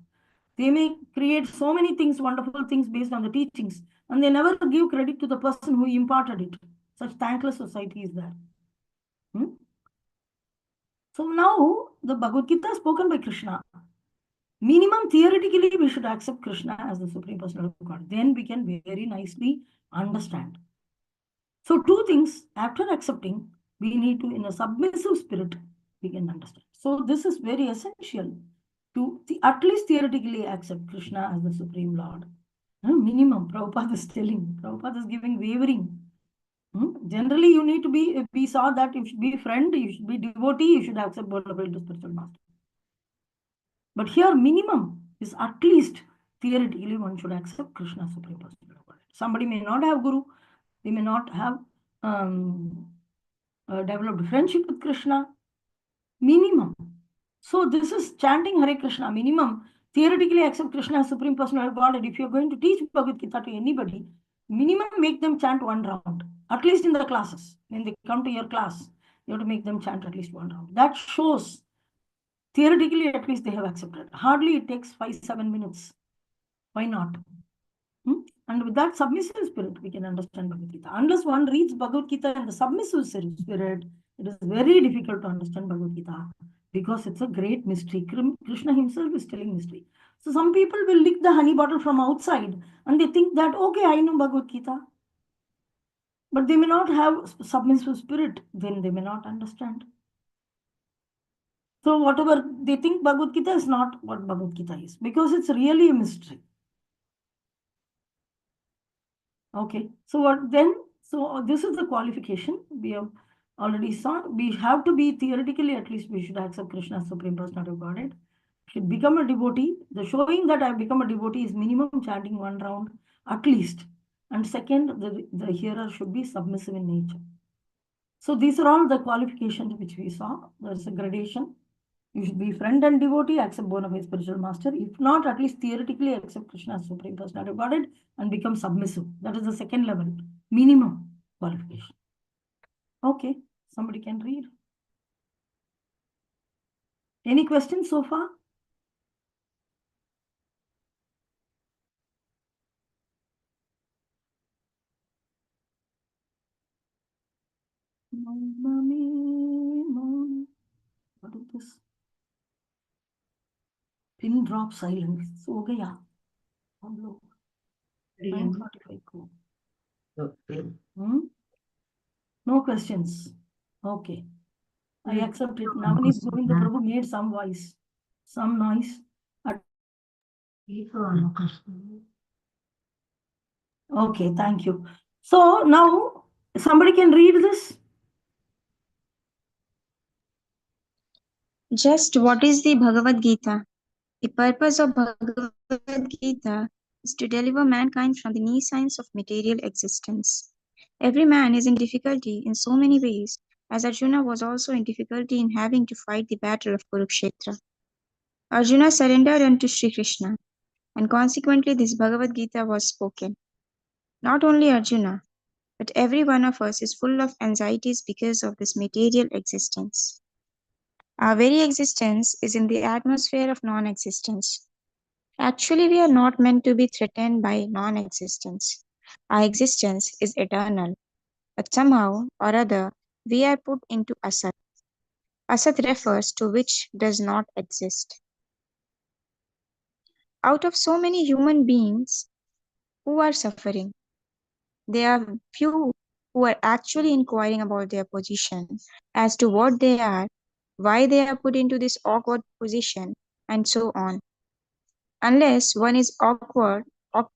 A: They may create so many things, wonderful things based on the teachings, and they never give credit to the person who imparted it. Such thankless society is there. So now the Bhagavad Gita is spoken by Krishna. Minimum theoretically, we should accept Krishna as the Supreme Personality of God. Then we can very nicely understand. So two things, after accepting, we need to, in a submissive spirit, we can understand. So this is very essential to at least theoretically accept Krishna as the Supreme Lord. Minimum, Prabhupada is telling, Prabhupada is giving wavering. Generally, you need to be, we saw that you should be friend, you should be devotee, you should accept bona fide spiritual master. But here, minimum is at least theoretically one should accept Krishna Supreme Personality of God. Somebody may not have Guru, they may not have developed friendship with Krishna. Minimum. So this is chanting Hare Krishna. Minimum. Theoretically accept Krishna as Supreme Personality of God. And if you're going to teach Bhagavad Gita to anybody, minimum make them chant one round. At least in the classes. When they come to your class, you have to make them chant at least one round. That shows theoretically at least they have accepted. Hardly it takes 5-7 minutes. Why not? And with that submissive spirit, we can understand Bhagavad Gita. Unless one reads Bhagavad Gita in the submissive spirit, it is very difficult to understand Bhagavad Gita because it's a great mystery. Krishna himself is telling mystery. So some people will lick the honey bottle from outside and they think that, okay, I know Bhagavad Gita. But they may not have submissive spirit, then they may not understand. So whatever they think Bhagavad Gita is not what Bhagavad Gita is, because it's really a mystery. Okay, so what then? So this is the qualification we have already saw. We have to be theoretically, at least we should accept Krishna as Supreme Personality of Godhead. Should become a devotee. The showing that I have become a devotee is minimum chanting one round at least. And second, the hearer should be submissive in nature. So these are all the qualifications which we saw. There is a gradation. You should be friend and devotee, accept bona fide spiritual master. If not, at least theoretically accept Krishna as Supreme Personality of Godhead and become submissive. That is the second level, minimum qualification. Okay, somebody can read. Any questions so far? What is this? Pin drop silence. So, okay, yeah. 9:45. Cool. No questions. Okay. I accept it. Navneet Govinda Prabhu made some voice, some noise. Okay, thank you. So now somebody can read this.
E: Just what is the Bhagavad Gita? The purpose of Bhagavad Gita is to deliver mankind from the nescience of material existence. Every man is in difficulty in so many ways, as Arjuna was also in difficulty in having to fight the battle of Kurukshetra. Arjuna surrendered unto Sri Krishna, and consequently this Bhagavad Gita was spoken. Not only Arjuna, but every one of us is full of anxieties because of this material existence. Our very existence is in the atmosphere of non-existence. Actually, we are not meant to be threatened by non-existence. Our existence is eternal, but somehow or other we are put into asat. Asat refers to which does not exist. Out of so many human beings who are suffering, there are few who are actually inquiring about their position as to what they are, why they are put into this awkward position, and so on. Unless one is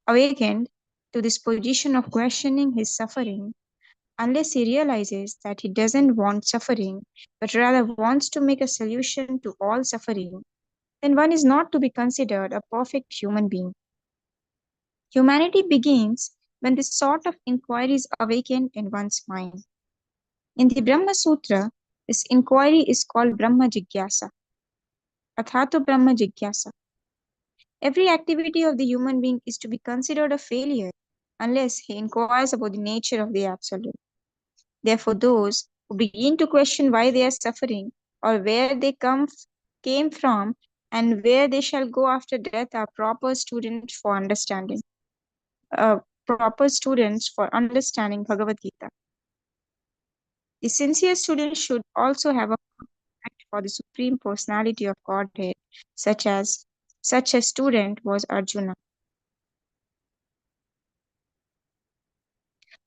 E: awakened to this position of questioning his suffering, unless he realizes that he doesn't want suffering, but rather wants to make a solution to all suffering, then one is not to be considered a perfect human being. Humanity begins when this sort of inquiry is awakened in one's mind. In the Brahma Sutra, this inquiry is called Brahma Jigyasa, Athato Brahma Jigyasa. Every activity of the human being is to be considered a failure unless he inquires about the nature of the Absolute. Therefore, those who begin to question why they are suffering or where they came from and where they shall go after death are proper students for understanding. Bhagavad Gita. The sincere student should also have a respect for the Supreme Personality of Godhead, such a student was Arjuna.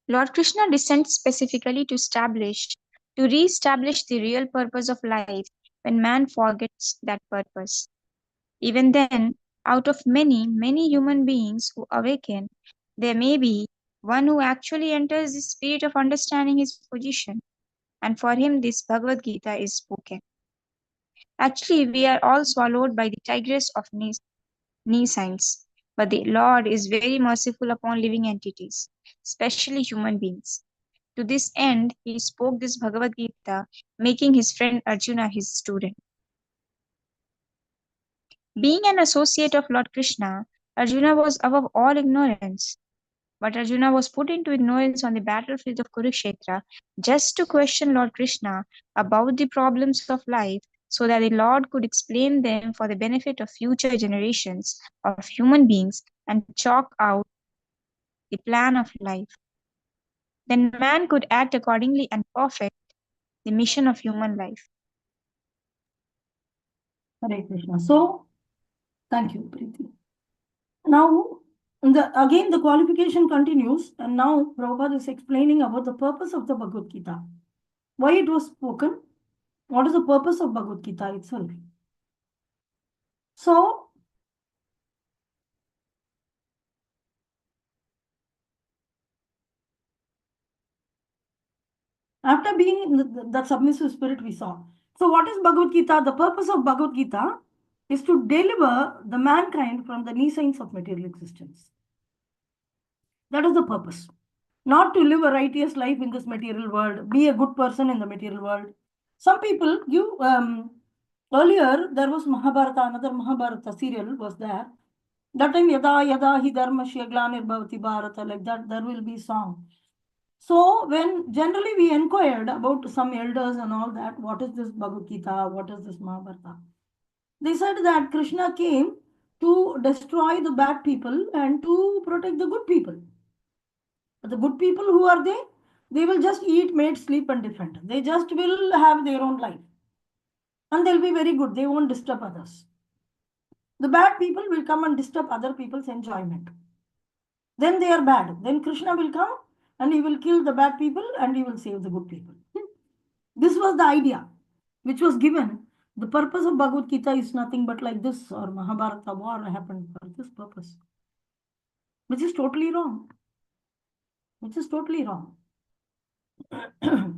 E: Lord Krishna descends specifically to re-establish the real purpose of life when man forgets that purpose. Even then, out of many, many human beings who awaken, there may be one who actually enters the spirit of understanding his position, and for him this Bhagavad Gita is spoken. Actually, we are all swallowed by the tigress of nescience, but the Lord is very merciful upon living entities, especially human beings. To this end, he spoke this Bhagavad Gita, making his friend Arjuna his student. Being an associate of Lord Krishna, Arjuna was above all ignorance. But Arjuna was put into ignorance on the battlefield of Kurukshetra just to question Lord Krishna about the problems of life so that the Lord could explain them for the benefit of future generations of human beings and chalk out the plan of life. Then man could act accordingly and perfect the mission of human life.
A: Hare Krishna. So, thank you, Preeti. Now, again, the qualification continues, and now Prabhupada is explaining about the purpose of the Bhagavad Gita. Why it was spoken, what is the purpose of Bhagavad Gita itself. So, after being in that submissive spirit we saw. So what is Bhagavad Gita? The purpose of Bhagavad Gita is to deliver the mankind from the nescience of material existence. That is the purpose. Not to live a righteous life in this material world, be a good person in the material world. Some people give, earlier there was Mahabharata, another Mahabharata serial was there. That time yada yada hi dharmasya glanir bharata, like that, there will be song. So when generally we inquired about some elders and all that, what is this Bhagavad Gita, what is this Mahabharata? They said that Krishna came to destroy the bad people and to protect the good people. But the good people, who are they? They will just eat, mate, sleep and defend. They just will have their own life. And they'll be very good. They won't disturb others. The bad people will come and disturb other people's enjoyment. Then they are bad. Then Krishna will come and he will kill the bad people and he will save the good people. This was the idea which was given. The purpose of Bhagavad Gita is nothing but like this, or Mahabharata war happened for this purpose, which is totally wrong. Which is totally wrong.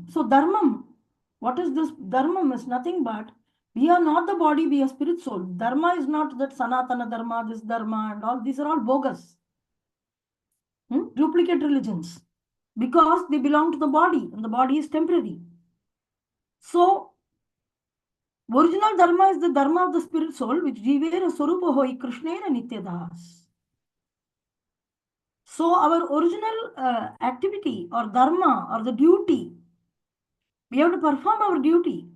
A: So dharmam, what is this? Dharmam is nothing but we are not the body, we are spirit soul. Dharma is not that Sanatana Dharma, this Dharma and all. These are all bogus. Duplicate religions. Because they belong to the body and the body is temporary. So, original Dharma is the Dharma of the spirit soul, which Jivera Swarupa Hoi Krishnera Nityadas. So, our original activity or Dharma or the duty, we have to perform our duty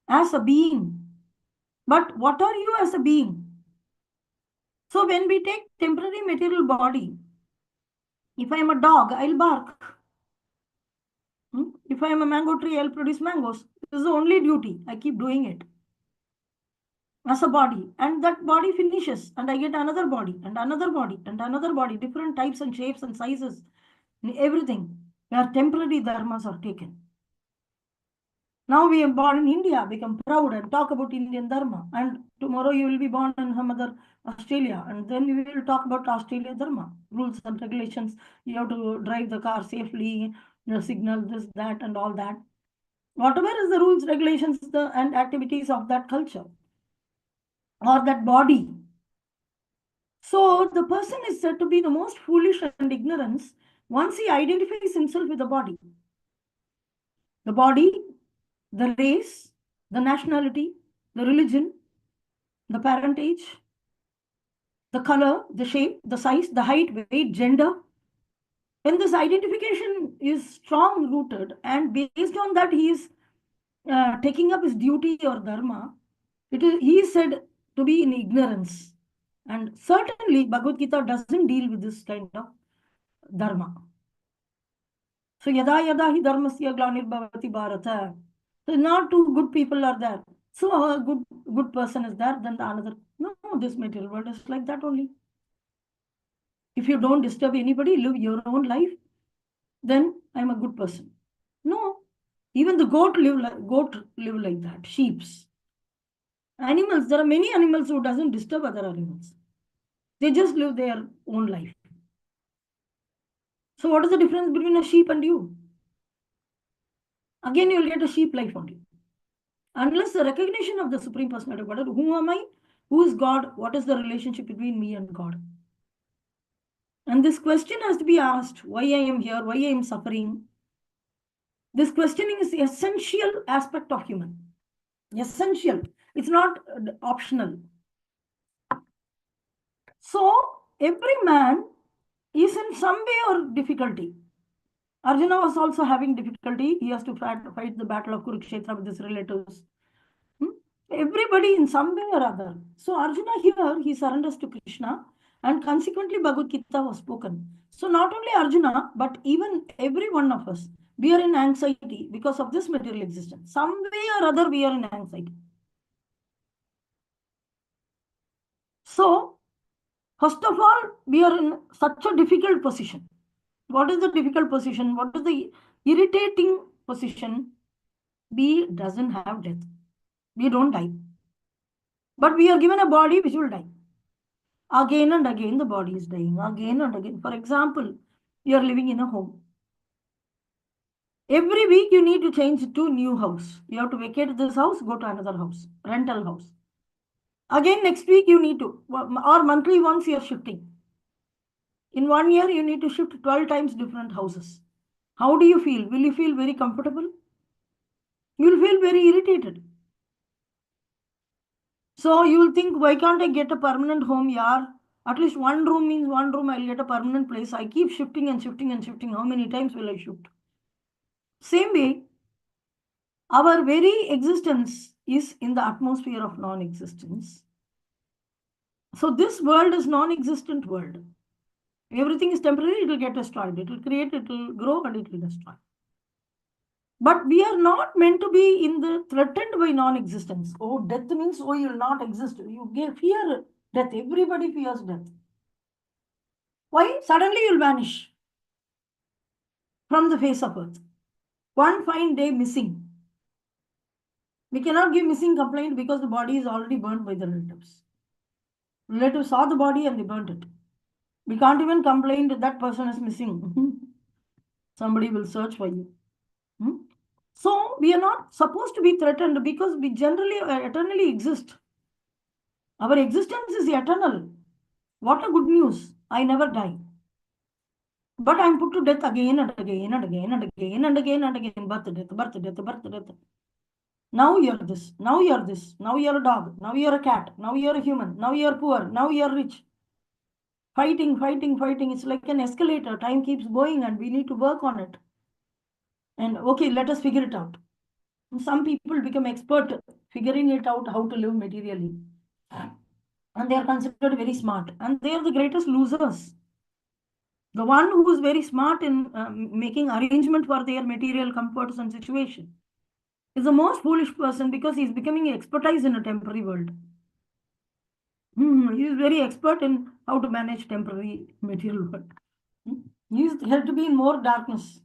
A: as a being. But what are you as a being? So, when we take temporary material body, if I am a dog, I'll bark. If I am a mango tree, I'll produce mangoes. This is the only duty. I keep doing it as a body, and that body finishes, and I get another body, and another body, and another body, different types and shapes and sizes, everything. Where temporary dharmas are taken. Now we are born in India, become proud and talk about Indian Dharma. And tomorrow you will be born in some other Australia, and then we will talk about Australia Dharma, rules and regulations. You have to drive the car safely, the signal, this, that, and all that. Whatever is the rules, regulations, and activities of that culture or that body. So the person is said to be the most foolish and ignorance once he identifies himself with the body. The body, the race, the nationality, the religion, the parentage, the color, the shape, the size, the height, weight, gender. When this identification is strong rooted and based on that he is taking up his duty or dharma, he is said to be in ignorance. And certainly Bhagavad Gita doesn't deal with this kind of dharma. So yada yada hi dharmasya glanir bharata. So not two good people are there. So a good person is there, then the another. No, this material world is like that only. If you don't disturb anybody, live your own life, then I'm a good person. No, even the goat live like that. Sheeps, animals. There are many animals who doesn't disturb other animals. They just live their own life. So what is the difference between a sheep and you? Again, you will get a sheep life only. Unless the recognition of the Supreme Personality of Godhead, who am I? Who is God? What is the relationship between me and God? And this question has to be asked, why I am here, why I am suffering. This questioning is the essential aspect of human. Essential. It's not optional. So every man is in some way or difficulty. Arjuna was also having difficulty. He has to fight the battle of Kurukshetra with his relatives. Everybody in some way or other. So Arjuna here, he surrenders to Krishna, and consequently Bhagavad Gita was spoken. So not only Arjuna, but even every one of us, we are in anxiety because of this material existence. Some way or other, we are in anxiety. So, first of all, we are in such a difficult position. What is the difficult position? What is the irritating position? We doesn't have death. We don't die. But we are given a body which will die. Again and again, the body is dying. Again and again. For example, you are living in a home. Every week, you need to change to new house. You have to vacate this house, go to another house, rental house. Again, next week, you need to, or monthly once you are shifting. In 1 year, you need to shift 12 times different houses. How do you feel? Will you feel very comfortable? You will feel very irritated. So you will think, why can't I get a permanent home, yaar? At least one room means one room, I'll get a permanent place. I keep shifting and shifting and shifting. How many times will I shift? Same way, our very existence is in the atmosphere of non-existence. So this world is non-existent world. Everything is temporary, it will get destroyed. It will create, it will grow, and it will destroy. But we are not meant to be in the threatened by non-existence. Oh, death means, oh, you will not exist. You fear death. Everybody fears death. Why? Suddenly you will vanish from the face of earth. One fine day missing. We cannot give missing complaint because the body is already burnt by the relatives. Relatives saw the body and they burnt it. We can't even complain that that person is missing. Somebody will search for you. So we are not supposed to be threatened because we generally eternally exist. Our existence is eternal. What a good news. I never die. But I'm put to death again and again and again and again and again and again. Birth, death, birth, death, birth, death. Now you're this. Now you're this. Now you're a dog. Now you're a cat. Now you're a human. Now you're poor. Now you're rich. Fighting, fighting, fighting. It's like an escalator. Time keeps going and we need to work on it. And okay, let us figure it out. Some people become expert figuring it out how to live materially. And they are considered very smart. And they are the greatest losers. The one who is very smart in making arrangement for their material comforts and situation is the most foolish person, because he is becoming expertise in a temporary world. He is very expert in how to manage temporary material world. He is here to be in more darkness.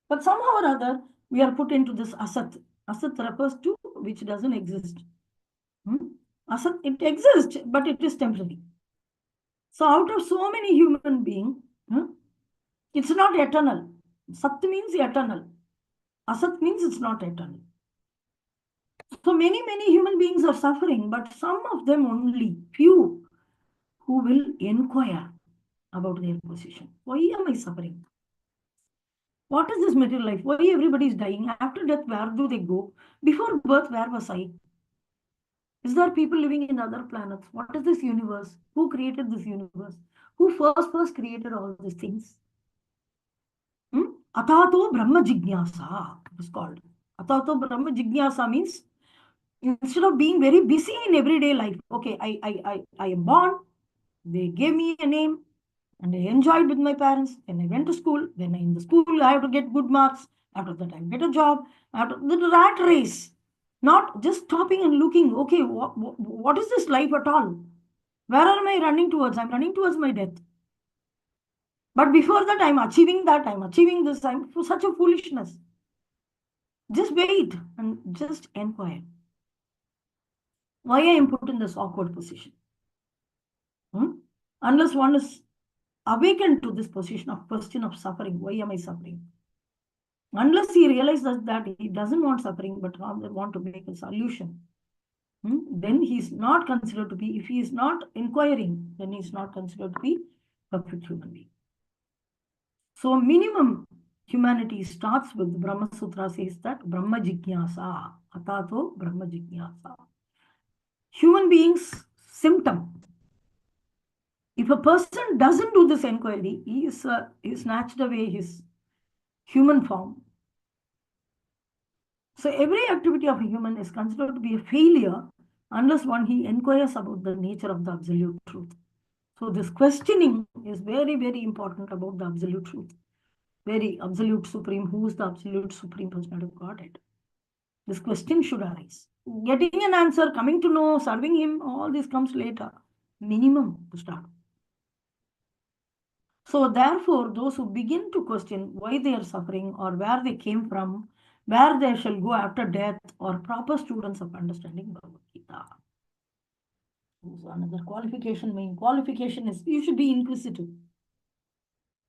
A: But somehow or other, we are put into this asat. Asat refers to which doesn't exist. Asat, it exists, but it is temporary. So out of so many human beings, it's not eternal. Sat means eternal. Asat means it's not eternal. So many human beings are suffering, but some of them only, few, who will inquire about their position. Why am I suffering? What is this material life? Why everybody is dying? After death, where do they go? Before birth, where was I? Is there people living in other planets? What is this universe? Who created this universe? Who first created all these things? Atato Brahma Jignasa, it is called. Atato Brahma Jignasa means, instead of being very busy in everyday life, okay, I am born, they gave me a name, and I enjoyed with my parents. Then I went to school. Then in the school, I have to get good marks. After that, I get a job. After the rat race, not just stopping and looking, okay, what is this life at all? Where am I running towards? I'm running towards my death. But before that, I'm achieving that, I'm achieving this. I'm for such a foolishness. Just wait and just inquire. Why I am put in this awkward position? Unless one is awakened to this position of question of suffering, why am I suffering? Unless he realizes that he doesn't want suffering, but rather want to make a solution, then he is not considered to be, if he is not inquiring, then he is not considered to be perfect human being. So minimum humanity starts with Brahma Sutra says that Brahma Jignasa, Atato Brahma Jignasa. Human beings symptom. If a person doesn't do this inquiry, he is snatched away his human form. So every activity of a human is considered to be a failure unless one he inquires about the nature of the absolute truth. So this questioning is very important about the absolute truth. Very absolute supreme, who is the absolute supreme personality of Godhead? This question should arise. Getting an answer, coming to know, serving him, all this comes later. Minimum to start. So therefore, those who begin to question why they are suffering or where they came from, where they shall go after death, are proper students of understanding Bhagavad Gita. So another qualification, main qualification is you should be inquisitive.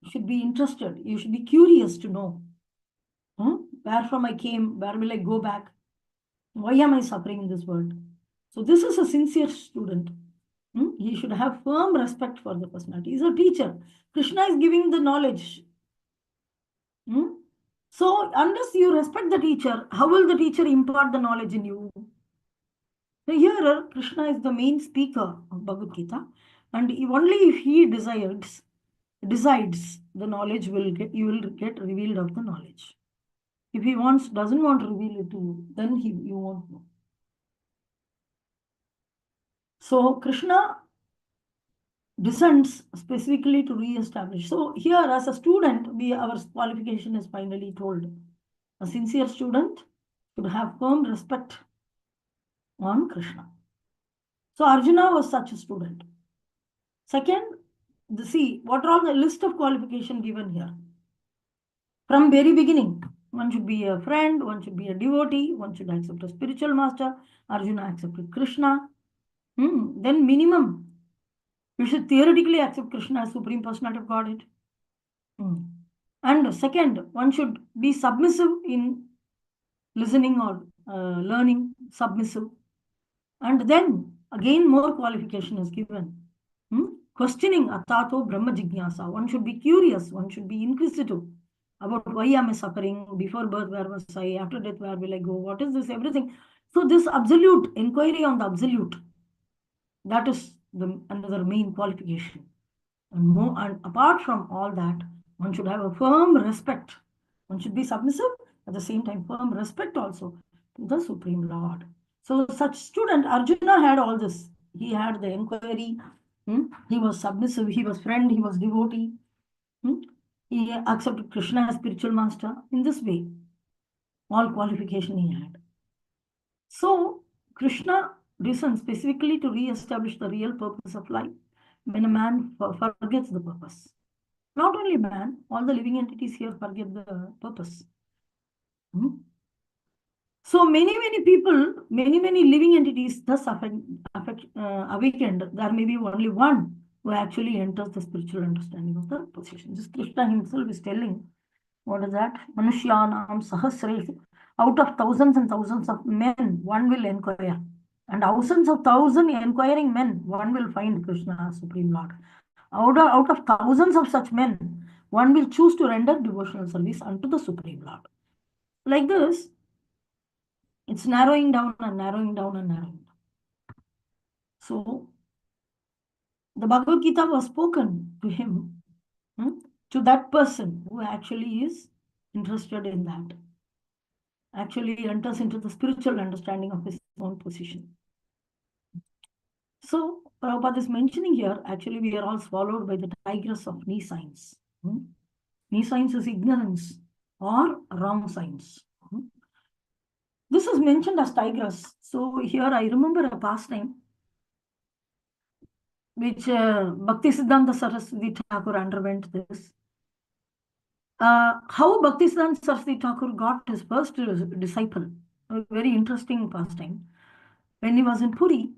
A: You should be interested. You should be curious to know. Where from I came, where will I go back? Why am I suffering in this world? So this is a sincere student. He should have firm respect for the personality. He is a teacher. Krishna is giving the knowledge. So unless you respect the teacher, how will the teacher impart the knowledge in you? So here Krishna is the main speaker of Bhagavad Gita, and only if he decides the knowledge you will get revealed of the knowledge. If he doesn't want to reveal it to you, then you won't know. So Krishna descends specifically to re-establish. So here as a student, our qualification is finally told. A sincere student should have firm respect on Krishna. So Arjuna was such a student. Second, see, what are all the list of qualification given here? From very beginning, one should be a friend, one should be a devotee, one should accept a spiritual master. Arjuna accepted Krishna. Then minimum, you should theoretically accept Krishna as Supreme Personality of Godhead. And second, one should be submissive in listening or learning, submissive. And then again more qualification is given. Questioning Atato Brahma Jignasa. One should be curious, one should be inquisitive about why am I suffering, before birth where was I, after death where will I go, what is this, everything. So this absolute, inquiry on the absolute, that is another main qualification. And apart from all that, one should have a firm respect. One should be submissive, at the same time firm respect also to the Supreme Lord. So such student, Arjuna had all this. He had the inquiry, he was submissive, he was friend, he was devotee. He accepted Krishna as spiritual master. In this way, all qualification he had. So Krishna reasons specifically to re-establish the real purpose of life when a man forgets the purpose. Not only man, all the living entities here forget the purpose. So many people, many living entities thus awakened. There may be only one who actually enters the spiritual understanding of the position. This Krishna himself is telling, what is that? Manushyanam sahasreshu. Out of thousands and thousands of men, one will inquire. And thousands of inquiring men, one will find Krishna as Supreme Lord. Out of thousands of such men, one will choose to render devotional service unto the Supreme Lord. Like this, it's narrowing down and narrowing down and narrowing down. So, the Bhagavad Gita was spoken to him, to that person who actually is interested in that, actually enters into the spiritual understanding of his own position. So, Prabhupada is mentioning here, actually we are all swallowed by the tigress of knee signs. Knee signs is ignorance or wrong signs. This is mentioned as tigress. So here I remember a pastime which Bhaktisiddhanta Saraswati Thakur underwent this. How Bhaktisiddhanta Saraswati Thakur got his first disciple, a very interesting pastime. When he was in Puri,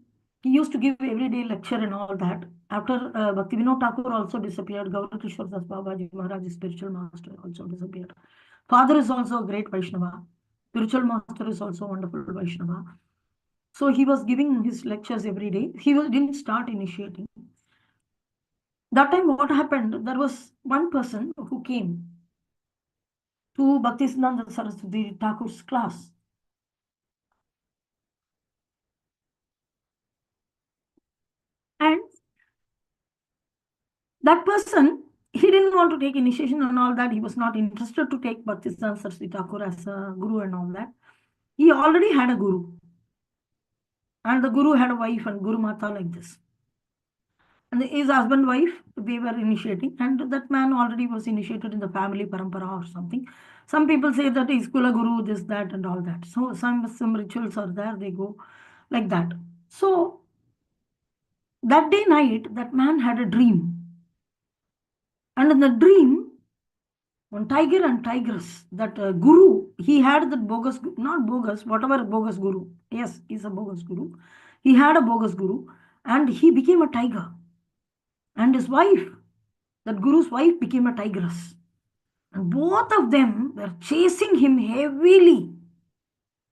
A: he used to give everyday lecture and all that. After Bhaktivinoda Thakur also disappeared, Gaurakishore Das Babaji Maharaj, spiritual master, also disappeared. Father is also a great Vaishnava. Spiritual master is also a wonderful Vaishnava. So he was giving his lectures every day. He didn't start initiating. That time what happened, there was one person who came to Bhaktisiddhanta Saraswati Thakur's class. And that person, he didn't want to take initiation and all that. He was not interested to take Bhaktisiddhanta Saraswati Thakur as a guru and all that. He already had a guru. And the guru had a wife and Guru Mata like this. And his husband, wife, they were initiating. And that man already was initiated in the family parampara or something. Some people say that he's Kula Guru, this, that, and all that. So some rituals are there, they go like that. So that day night, that man had a dream. And in the dream, one tiger and tigress, that guru, he had that bogus, not bogus, whatever bogus guru. Yes, he's a bogus guru. He had a bogus guru and he became a tiger. And his wife, that guru's wife, became a tigress. And both of them were chasing him heavily.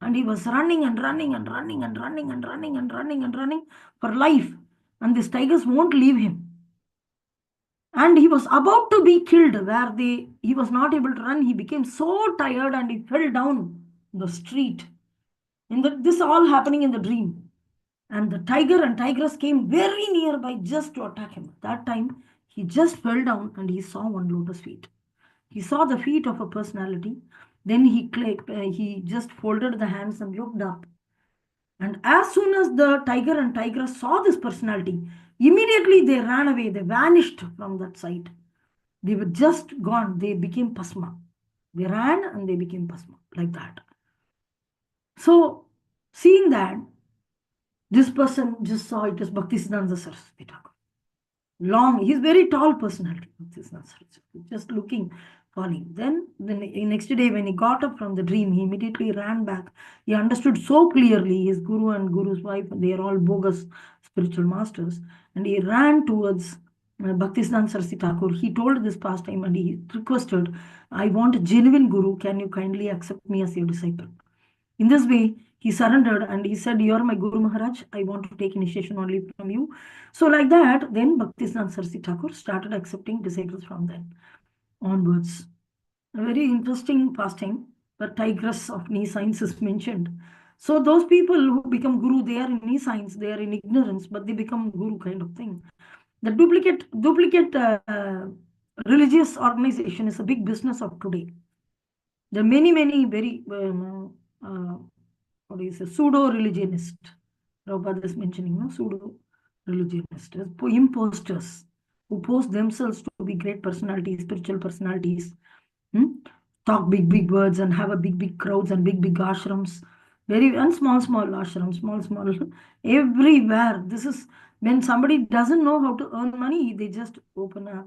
A: And he was running and running and running and running and running and running and running for life. And these tigers won't leave him. And he was about to be killed where he was not able to run. He became so tired and he fell down the street. This all happening in the dream. And the tiger and tigress came very nearby just to attack him. That time, he just fell down and he saw one lotus feet. He saw the feet of a personality. Then he just folded the hands and looked up. And as soon as the tiger and tigress saw this personality, immediately they ran away. They vanished from that site. They were just gone. They became Pasma. They ran and they became Pasma, like that. So, seeing that, this person just saw it as Bhaktisiddhanta Saraswati Thakur. He's very tall personality, just looking, falling. Then the next day when he got up from the dream, he immediately ran back. He understood so clearly his guru and guru's wife, they are all bogus spiritual masters. And he ran towards Bhaktisiddhanta Saraswati Thakur. He told this pastime and he requested, I want a genuine guru. Can you kindly accept me as your disciple? In this way, he surrendered and he said, you are my Guru Maharaj. I want to take initiation only from you. So like that, then Bhaktisiddhanta Saraswati Thakur started accepting disciples from then onwards. A very interesting pastime. The tigress of knee signs is mentioned. So those people who become Guru, they are in knee signs, they are in ignorance, but they become Guru kind of thing. The duplicate religious organization is a big business of today. There are many very pseudo-religionist. Prabhupada is mentioning, pseudo-religionists, imposters who pose themselves to be great personalities, spiritual personalities, talk big words and have a big crowds and big ashrams, and small ashrams, small everywhere. This is when somebody doesn't know how to earn money, they just open a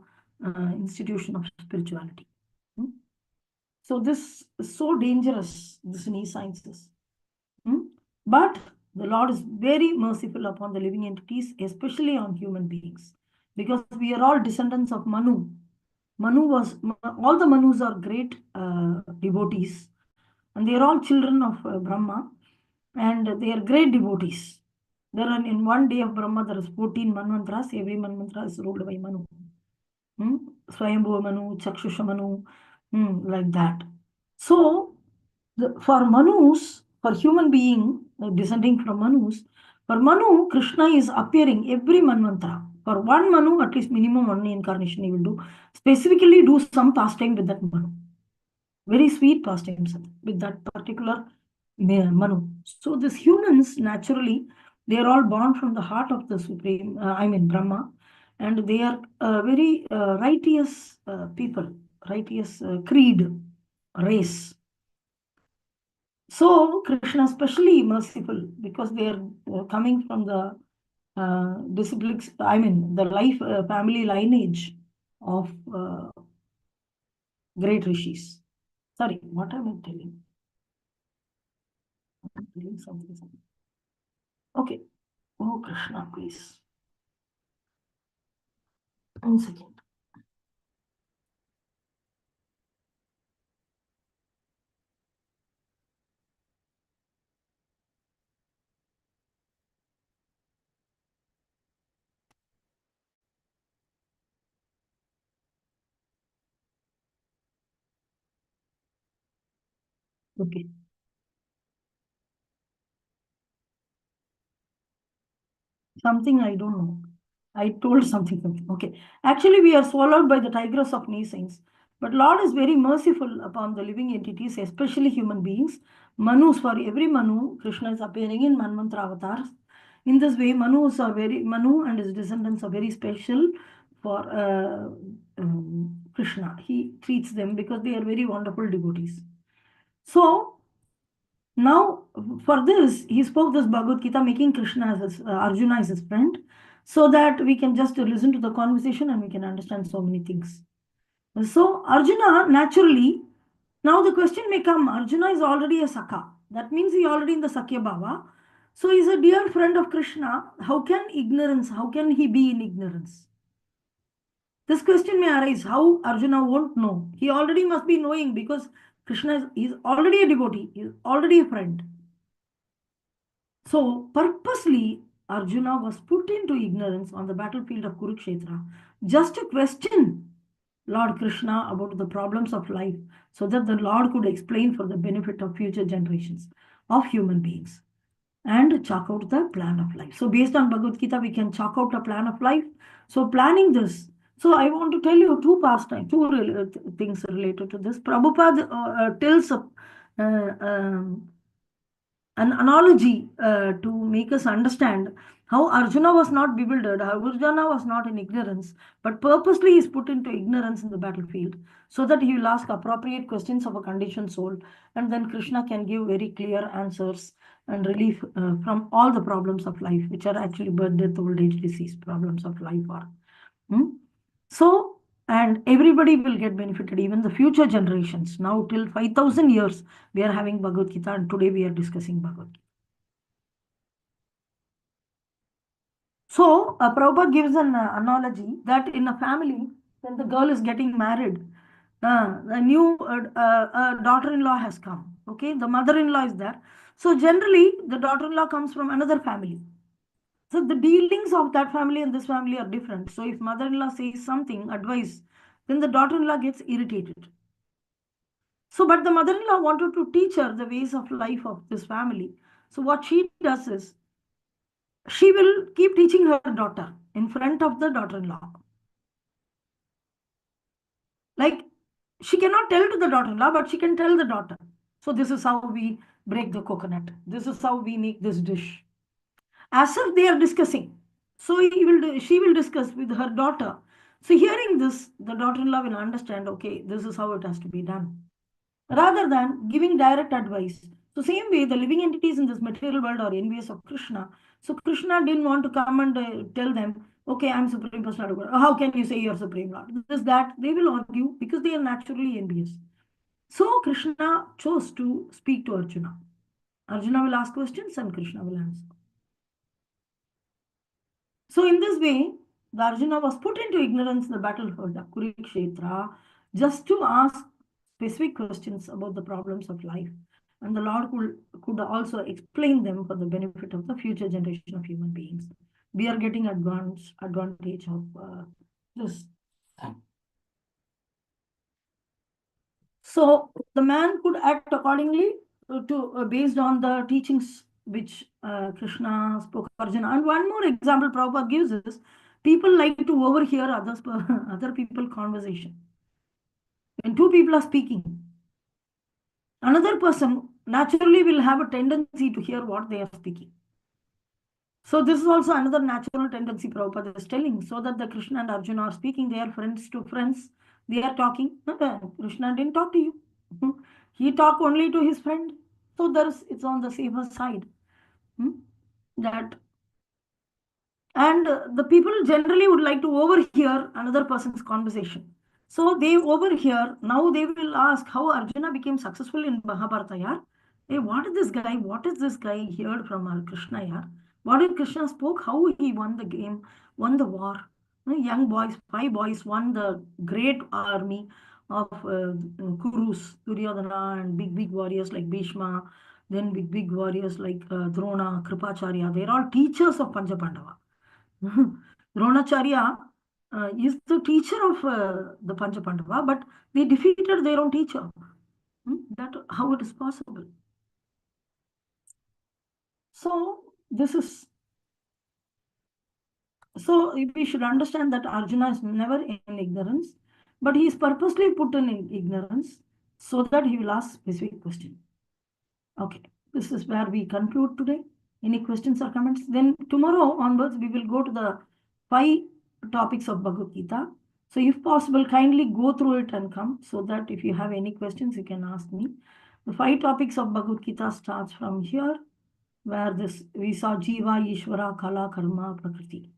A: institution of spirituality. So this is so dangerous, this knee sciences. But the Lord is very merciful upon the living entities, especially on human beings, because we are all descendants of Manu. All the Manus are great devotees, and they are all children of Brahma, and they are great devotees. There are in one day of Brahma, there is 14 Manvantras. Every Manvantra is ruled by Manu. Swayambhu Manu, Chakshusha Manu, like that. So, for Manus, for human being descending from Manus, for Manu, Krishna is appearing every Manvantara. For one Manu, at least minimum one incarnation he will do. Specifically do some pastime with that Manu. Very sweet pastimes with that particular Manu. So these humans, naturally, they are all born from the heart of the Supreme, Brahma. And they are very righteous people, righteous creed, race. So Krishna is especially merciful because they are coming from the disciplines, the life family lineage of great rishis. Sorry, what am I telling? I'm telling something. Okay. Oh Krishna, please. 1 second. Okay. Something I don't know. I told something. Okay. Actually, we are swallowed by the tigress of nescience. But Lord is very merciful upon the living entities, especially human beings. Manus, for every Manu, Krishna is appearing in Manvantara avatars. In this way, Manu and his descendants are very special for Krishna. He treats them because they are very wonderful devotees. So, now, for this, he spoke this Bhagavad Gita, making Krishna as his, Arjuna as his friend, so that we can just listen to the conversation and we can understand so many things. So, Arjuna, naturally, now the question may come, Arjuna is already a Sakha. That means he already in the Sakhya Bhava. So, he's a dear friend of Krishna. How can he be in ignorance? This question may arise, how Arjuna won't know? He already must be knowing because Krishna is already a devotee, he is already a friend. So, purposely, Arjuna was put into ignorance on the battlefield of Kurukshetra just to question Lord Krishna about the problems of life so that the Lord could explain for the benefit of future generations of human beings and chalk out the plan of life. So, based on Bhagavad Gita, we can chalk out a plan of life. So, planning this. So, I want to tell you two things related to this. Prabhupada tells an analogy to make us understand how Arjuna was not bewildered, how Arjuna was not in ignorance, but purposely is put into ignorance in the battlefield so that he will ask appropriate questions of a conditioned soul, and then Krishna can give very clear answers and relief from all the problems of life, which are actually birth, death, old age, disease, problems of life are. So, and everybody will get benefited, even the future generations. Now, till 5,000 years, we are having Bhagavad Gita, and today we are discussing Bhagavad Gita. So, Prabhupada gives an analogy that in a family, when the girl is getting married, a new daughter-in-law has come. Okay, the mother-in-law is there. So, generally, the daughter-in-law comes from another family. So the dealings of that family and this family are different. So if mother-in-law says something, advice, then the daughter-in-law gets irritated. So, but the mother-in-law wanted to teach her the ways of life of this family. So what she does is, she will keep teaching her daughter in front of the daughter-in-law. Like, she cannot tell to the daughter-in-law, but she can tell the daughter. So this is how we break the coconut. This is how we make this dish. As if they are discussing. So she will discuss with her daughter. So hearing this, the daughter-in-law will understand, okay, this is how it has to be done, rather than giving direct advice. So same way, the living entities in this material world are envious of Krishna. So Krishna didn't want to come and tell them, okay, I'm Supreme Personality. How can you say you're Supreme Lord? This, that, they will argue because they are naturally envious. So Krishna chose to speak to Arjuna. Arjuna will ask questions and Krishna will answer. So in this way, the Arjuna was put into ignorance in the battlefield of Kurukshetra just to ask specific questions about the problems of life. And the Lord could also explain them for the benefit of the future generation of human beings. We are getting advantage of this. So the man could act accordingly based on the teachings which Krishna spoke to Arjuna. And one more example Prabhupada gives is people like to overhear other people's conversation. When two people are speaking, another person naturally will have a tendency to hear what they are speaking. So this is also another natural tendency Prabhupada is telling, so that the Krishna and Arjuna are speaking, they are friends to friends, they are talking. Krishna didn't talk to you. He talked only to his friend. So it's on the safer side. That and the people generally would like to overhear another person's conversation. So they overhear. Now they will ask how Arjuna became successful in Mahabharata. Yaar. Hey, what is this guy? What is this guy heard from Krishna? Yaar? What did Krishna spoke? How he won the game, won the war? Young boys, 5 boys won the great army of Kurus, Duryodhana, and big warriors like Bhishma, then big warriors like Drona, Kripacharya. They're all teachers of Pancha Pandava. Dronacharya is the teacher of the Pancha Pandava, but they defeated their own teacher. That how it is possible. So this is. So we should understand that Arjuna is never in ignorance, but he is purposely put in ignorance so that he will ask specific question. Okay, this is where we conclude today. Any questions or comments? Then tomorrow onwards, we will go to the 5 topics of Bhagavad Gita. So if possible, kindly go through it and come, so that if you have any questions, you can ask me. The 5 topics of Bhagavad Gita starts from here, where we saw Jiva, Ishvara, Kala, Karma, Prakriti.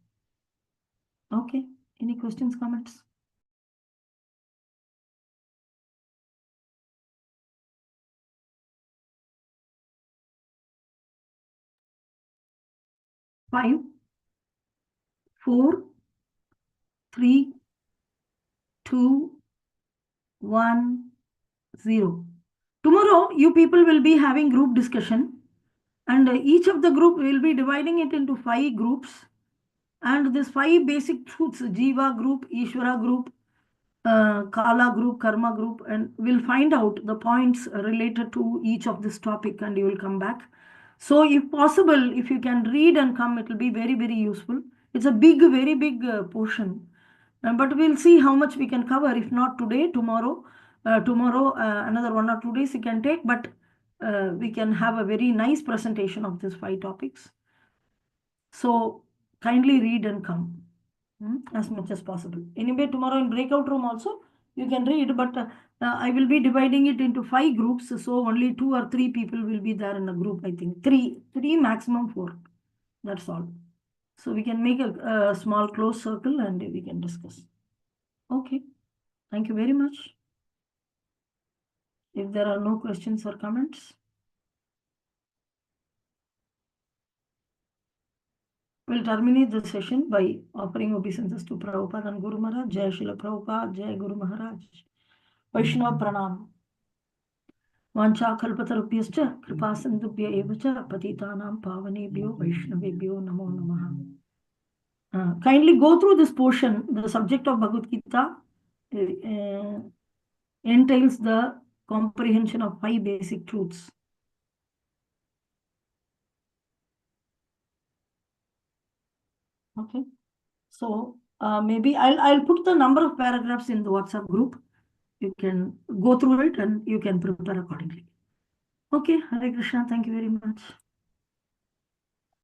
A: Okay, any questions, comments? Five, 4, 3, 2, 1, 0. Tomorrow, you people will be having group discussion, and each of the group will be dividing it into 5 groups. And this 5 basic truths, Jiva group, Ishvara group, Kala group, Karma group, and we'll find out the points related to each of this topic, and you will come back. So if possible, if you can read and come, it will be very, very useful. It's a very big portion. But we'll see how much we can cover. If not today, tomorrow, another 1 or 2 days you can take, but we can have a very nice presentation of these 5 topics. So kindly read and come as much as possible. Anyway, tomorrow in breakout room also, you can read, but I will be dividing it into 5 groups. So only 2 or 3 people will be there in a group, I think. 3 maximum 4. That's all. So we can make a small close circle and we can discuss. Okay. Thank you very much. If there are no questions or comments, we'll terminate the session by offering obeisances to Prabhupada and Guru Maharaj. Jai Srila Prabhupada, Jai Guru Maharaj. Vaishnava Pranam. Vancha kalpatarubhyascha kripa sindhubhya eva cha patitanam pavanebhyo vaishnavebhyo namo namaha. Kindly go through this portion. The subject of Bhagavad Gita entails the comprehension of 5 basic truths. Okay. So maybe I'll put the number of paragraphs in the WhatsApp group. You can go through it and you can prepare accordingly. Okay, Hare Krishna. Thank you very much.